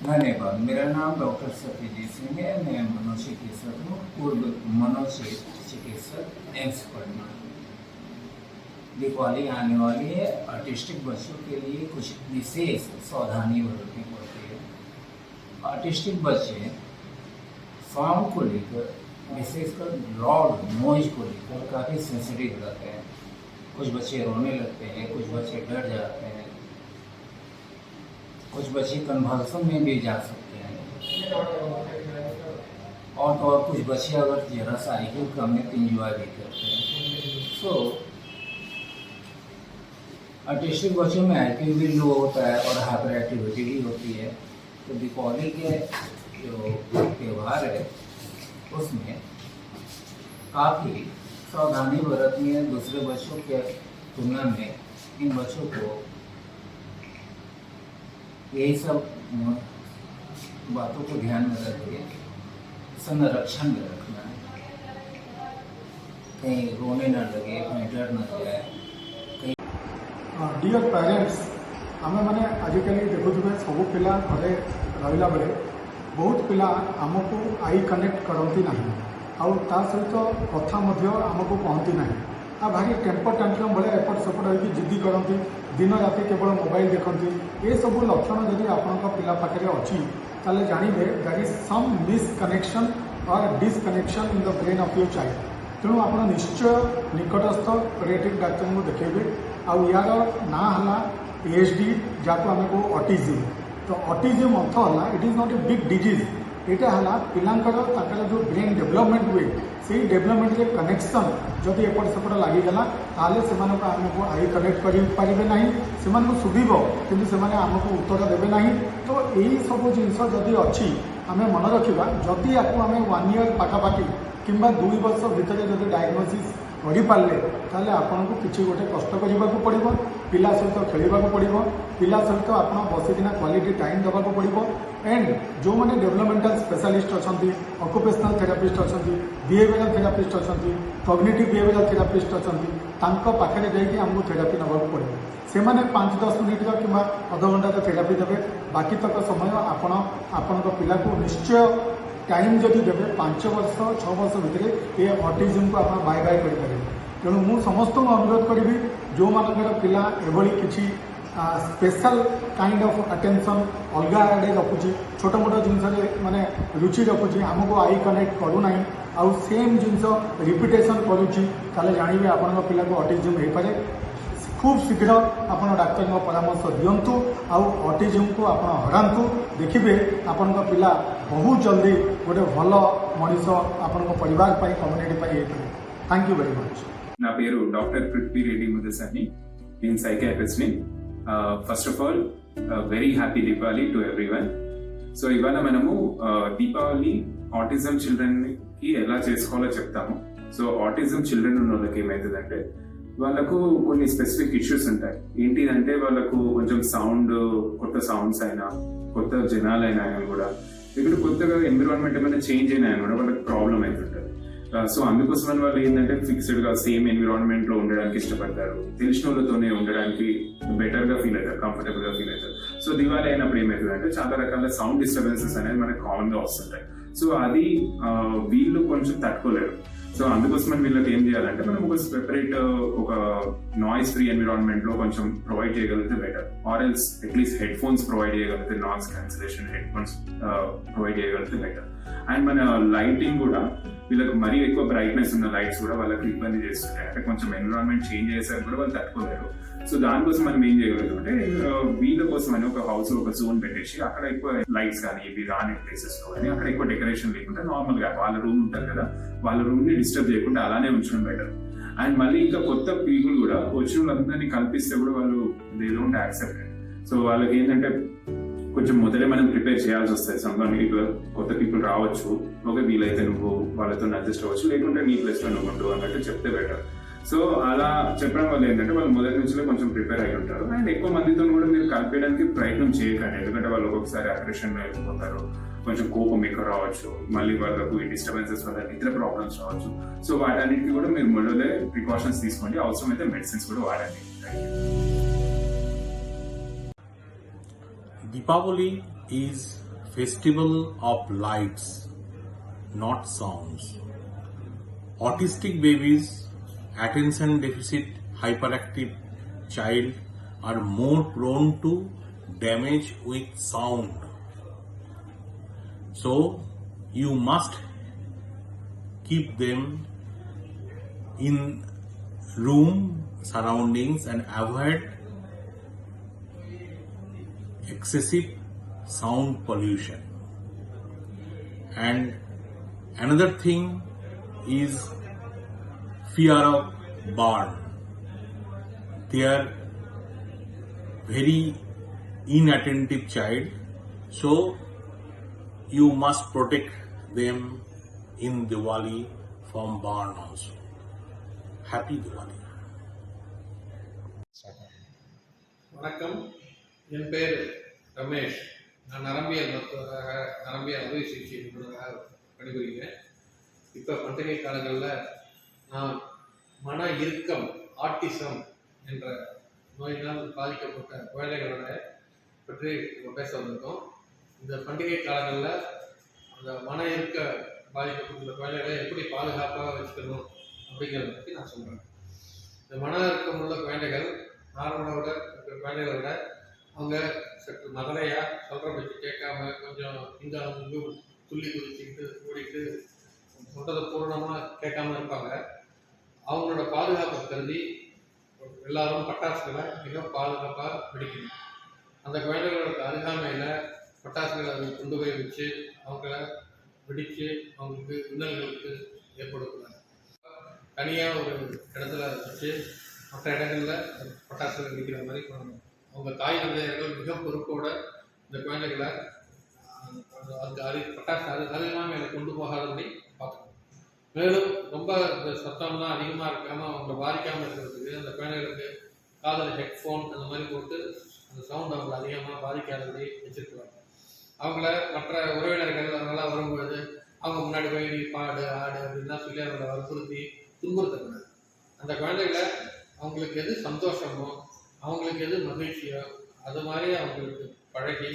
धन्यवाद। मेरा नाम doctor Satyajit Singh है। मैं मनोचिकित्सक हूँ, पूर्व मनोचिकित्सक AIIMS Patna. Deepawali आने वाली है, ऑटिस्टिक बच्चों के लिए कुछ विशेष सावधानी बरतनी पड़ती है। ऑटिस्टिक बच्चे साउंड को लेकर, विशेषकर लाउड नॉइज को लेकर काफ़ी सेंसिटिव रहते हैं। कुछ बच्चे रोने लगते हैं, कुछ बच्चे डर जाते हैं, कुछ बच्चे कन्वर्सन में भी जा सकते हैं, और कुछ बच्चे अगर जरा सा IQ कम है तो इंजॉय भी करते हैं। सो ऑटिस्टिक बच्चों में IQ भी लो होता है और हाइपर एक्टिविटी भी होती है। तो दीपावली के जो त्यौहार है उसमें काफ़ी सावधानी बरतनी है। दूसरे बच्चों के तुलना में इन बच्चों को यही सब बातों को ध्यान में रख के संरक्षण में रखना है, कहीं रोने न लगे, कहीं डर न जाए। डियर पेरेंट्स, आम मैंने आजिकल देखुवे सब पिला घरे रहा बेले बहुत पिला आमको आई कनेक्ट करती ना, आ सहित कथा आमको कहती ना। आ भारी टेम्पर टैंट्रम भाई एपट सेपट होगी जिद्दी करती, दिन राति केवल मोबाइल देखती। ये सब लक्षण जदि आपंक पिला पाखे अच्छी ताले जानवे दैट इज सम मिसकनेक्शन और disconnection in the brain of your child. तेणु आप निश्चय निकटस्थ पेडियाट्रिक डाक्टर को देखेबे। आउ यार ना है ASD जहाँ आम को ऑटिज्म। तो ऑटिज्म अर्थ है it is not a big disease, यहाँ है पिलांकर जो ब्रेन डेवलपमेंट हुए से डेवलपमेंट कनेक्शन जदि एपट सेपट लगिगला ताले से आमको आई कनेक्ट करें ना, से शुभ कि आमको उत्तर देवे ना। तो यही सब जिनस जदि अच्छी आम मन रखा जदि आपको आम 1 ईयर पाखापाखि कि 2 वर्ष भितर जदि डायग्नोसिस करें ताले आपन को किसी गोटे कष्ट करने को पड़ो, पिला सहित खेलने को पड़ो, पिला सहित आप बसिकिना क्वालिटी टाइम देवा पड़ो। एंड जो मैंने डेवलपमेंटल स्पेशलिस्ट अच्छा, ऑक्युपेशनल थेरापिस्ट अच्छा, बिहेवियरल थेरापिस्ट अच्छा, कॉग्निटिव बिहेवियरल थेरापिस्ट अच्छा, पाखे जाकि आमको थेरापी नवा पड़ो। से 5-10 मिनिट कि अध घंटा थेरापी देवे, बाकी तक समय आपण पिला को निश्चय टाइम जदि देवे 5 वर्ष 6 वर्ष भितर ये ऑटिज्म को आप बाय बाय करें। तेणु मु समस्त अनुरोध करी जो मानकर पिला एभली किसी स्पेशल काइंड ऑफ अटेंशन अलग आड़े रखुची, छोट मोट जिनस माने रुचि रखुची, आमको आई कनेक्ट करूना, आउ सेम जिनस रिपीटेशन करुच्ची, ताले जानवे आपण पिला को ऑटिज्म हो पारे। खूब शीघ्र आप डाक्तर परामर्श दिंतु, आउ ऑटिज्म को आप हरातु, देखिए आपण पिला बहुत जल्दी गोटे भल मनीष आपण परिवार community. Thank you very much. ना पेरू डॉक्टर पृथ्वी रेड्डी मुदसानी, నేను సైకియాట్రిస్ట్ ని। First of all very happy Deepavali to everyone. So ఇవాళ మనము దీపావళి ఆటిజం చిల్డ్రన్ కి ఎలా చేసుకోవాలో చెప్తాము। సో ఆటిజం చిల్డ్రన్ ఉన్న వాళ్ళకి ఏమైతుందంటే వాళ్ళకు కొన్ని స్పెసిఫిక్ ఇష్యూస్ ఉంటాయి। ఏంటిదంటే వాళ్ళకు కొంచెం సౌండ్, కొత్త సౌండ్స్ అయినా, కొత్త జనాలైనా కూడా, ఇక్కడ కొత్తగా ఎన్విరాన్మెంట్ ఏమైనా చేంజ్ అయినా కూడా వాళ్ళకి ప్రాబ్లం అవుతుంటుంది। సో అందుకోసమని వాళ్ళు ఏంటంటే ఫిక్స్డ్ గా సేమ్ ఎన్విరాన్మెంట్ లో ఉండడానికి ఇష్టపడతారు, తెలిసిన వాళ్ళతోనే ఉండడానికి బెటర్ గా ఫీల్ అవుతారు, కంఫర్టబుల్ గా ఫీల్ అవుతారు। సో దివాళీ అయినప్పుడు ఏమవుతుందంటే చాలా రకాల సౌండ్ డిస్టర్బెన్సెస్ అనేది మనకు కామన్ గా వస్తుంటాయి। సో అది వీళ్ళు కొంచెం తట్టుకోలేరు। సో అందుకోసమని వీళ్ళకి ఏం చేయాలంటే మనం ఒక సెపరేట్ ఒక నాయిస్ ఫ్రీ ఎన్విరాన్మెంట్ లో కొంచెం ప్రొవైడ్ చేయగలిగితే better, or else at least headphones provide చేయగలిగితే, noise cancellation headphones provide చేయగలిగితే బెటర్। అండ్ మన లైటింగ్ కూడా వీళ్ళకి మరీ ఎక్కువ బ్రైట్నెస్ ఉన్న లైట్స్ కూడా వాళ్ళకి ఇబ్బంది చేస్తుంటాయి, అంటే కొంచెం ఎన్విరాన్మెంట్ చేంజ్ చేసాక కూడా వాళ్ళు తట్టుకోలేరు। సో దానికోసం మనం ఏం చేయగలుగుతాం అంటే వీళ్ళ కోసం అని ఒక హౌస్ లో ఒక జోన్ పెట్టేసి అక్కడ ఎక్కువ లైట్స్ కానీ ఇవి రాని ప్లేసెస్ లో కానీ అక్కడ ఎక్కువ డెకరేషన్ లేకుండా నార్మల్ గా వాళ్ళ రూమ్ ఉంటారు కదా, వాళ్ళ రూమ్ ని డిస్టర్బ్ చేయకుండా అలానే ఉంచడం బెటర్। అండ్ మళ్ళీ ఇంకా కొత్త పీపుల్ కూడా వచ్చిన వాళ్ళందరినీ కల్పిస్తే కూడా వాళ్ళు దే డోంట్ యాక్సెప్ట్। సో వాళ్ళకి ఏంటంటే కొంచెం మొదలే మనం ప్రిపేర్ చేయాల్సి వస్తుంది। సమ్వన్ కొత్త పీపుల్ రావచ్చు, ఓకే వీలైతే నువ్వు వాళ్ళతో అడ్జస్ట్ అవ్వచ్చు, లేకుంటే నీ ప్లేస్ లో నువ్వు ఉండు అన్నట్టు చెప్తే బెటర్। సో అలా చెప్పడం వల్ల ఏంటంటే వాళ్ళు మొదటి నుంచి కొంచెం ప్రిపేర్ అయి ఉంటారు. అండ్ ఎక్కువ మందితో కూడా మీరు కలిపేయడానికి ప్రయత్నం చేయకండి, ఎందుకంటే వాళ్ళు ఒక్కొక్కసారి అగ్రెషన్లో వెళ్ళిపోతారు, కొంచెం కోపం ఎక్కువ రావచ్చు, మళ్ళీ వాళ్ళకు ఈ డిస్టర్బెన్సెస్ వల్ల నిద్ర ప్రాబ్లమ్స్ రావచ్చు. సో వాటన్నిటికీ కూడా మీరు మొదలే ప్రికాషన్స్ తీసుకోండి, అవసరమైతే మెడిసిన్స్ కూడా వాడండి. Deepavali is festival of lights, not sounds. Autistic babies, attention deficit hyperactive child are more prone to damage with sound. So you must keep them in room surroundings and avoid excessive sound pollution. And another thing is fear of burn. They are very inattentive child, so you must protect them in Diwali from burn also. Happy Diwali. வணக்கம், என் பேர் ரமேஷ். நான் நரம்பியல் மருத்துவராக, நரம்பியல் அறுவை சிகிச்சை நிபுணராக பணிபுரிகிறேன். இப்போ பண்டிகை காலங்களில் நான் மன இறுக்கம், ஆட்டிசம் என்ற நோயினால் பாதிக்கப்பட்ட குழந்தைகளோட பற்றி பேச வந்திருக்கோம். இந்த பண்டிகை காலங்களில் அந்த மன இறுக்க பாதிக்கப்பட்ட குழந்தைகளை எப்படி பாதுகாப்பாக வச்சுக்கணும் அப்படிங்கிறத பற்றி நான் சொல்கிறேன். இந்த மன இறுக்கம் உள்ள குழந்தைகள் நார்மலோட குழந்தைகளை விட அவங்க சற்று மதலையாக சொல்கிற பற்றி கேட்காம கொஞ்சம் இங்கே அங்கே துள்ளி குதிச்சுக்கிட்டு ஓடிட்டு சொல்கிறத பூர்ணமாக கேட்காம இருப்பாங்க. அவங்களோட பாதுகாப்பை கருதி எல்லாரும் பட்டாசுகளை மிக பாதுகாப்பாக வெடிக்கணும். அந்த குழந்தைகளோட அருகாமையில் பட்டாசுகளை கொண்டு போய் வச்சு அவங்கள வெடித்து அவங்களுக்கு இன்னல்களுக்கு ஏற்படக்கூடாது. தனியாக ஒரு இடத்துல வச்சு மற்ற இடங்களில் பட்டாசுகள் வெடிக்கிற மாதிரி பண்ணணும். அவங்க தாய் தந்தையர்கள் மிக பொறுப்போட இந்த குழந்தைகளை அது பட்டாசு அருகாமையில் கொண்டு போகாதபடி பார்க்கணும். மேலும் ரொம்ப இந்த சத்தம்லாம் அதிகமாக இருக்காமல் அவங்கள பாதிக்காமல் இருக்கிறதுக்கு அந்த குழந்தைகளுக்கு காதில் ஹெட்ஃபோன் அந்த மாதிரி போட்டு அந்த சவுண்ட் அவங்களை அதிகமாக பாதிக்காதபடி வச்சுருக்கலாம். அவங்கள மற்ற உறவினர்கள் அதெல்லாம் வரும்பொழுது அவங்க முன்னாடி போய் நீ பாடு ஆடு அப்படின்லாம் சொல்லி அவங்கள வற்புறுத்தி துன்புறுத்தக்கூடாது. அந்த குழந்தைகளை அவங்களுக்கு எது சந்தோஷமோ, அவங்களுக்கு எது மகிழ்ச்சியோ அது மாதிரி அவங்களுக்கு பழகி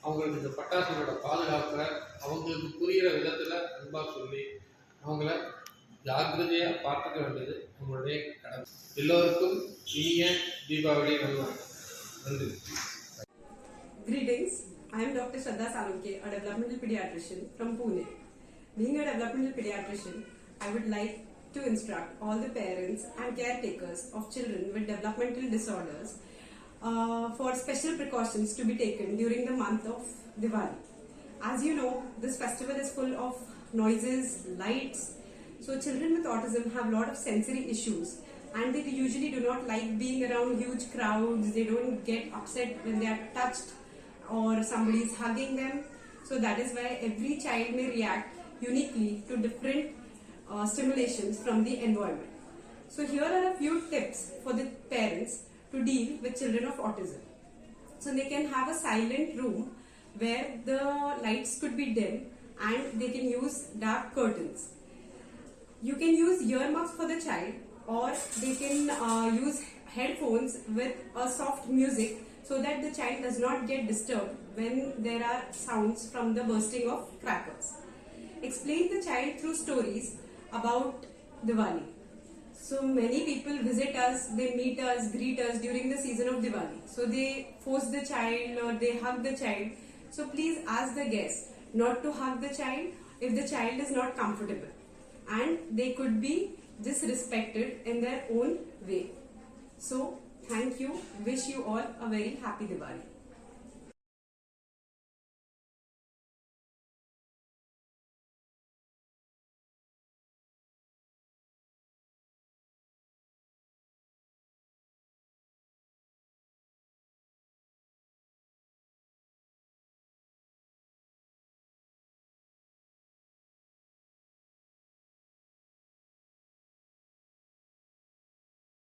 அவங்களுக்கு இந்த பட்டாசுகளோட பாதுகாப்பை அவங்களுக்கு புரிகிற விதத்தில் அன்பாக சொல்லி அவங்கள ஜாக்கிரதையாக பார்த்துக்க வேண்டியது நம்மளுடைய கடமை. எல்லோருக்கும் இனிய தீபாவளி நல்வாழ்த்துக்கள். நன்றி. Greetings. I am Dr. Shraddha Salunke, a developmental pediatrician from Pune. Being a developmental pediatrician, I would like to instruct all the parents and caretakers of children with developmental disorders for special precautions to be taken during the month of Diwali. As you know, this festival is full of noises, lights. So children with autism have a lot of sensory issues and they usually do not like being around huge crowds. They don't get upset when they are touched or somebody is hugging them. So that is why every child may react uniquely to different stimulations from the environment. So here are a few tips for the parents to deal with children of autism. So they can have a silent room where the lights could be dim and they can use dark curtains. You can use earmuffs for the child or they can use headphones with a soft music so that the child does not get disturbed when there are sounds from the bursting of crackers. Explain the child through stories about Diwali. So many people visit us, they meet us, greet us during the season of Diwali. So they force the child or they hug the child. So please ask the guest not to hug the child if the child is not comfortable. And they could be disrespected in their own way. So thank you. Wish you all a very happy Diwali.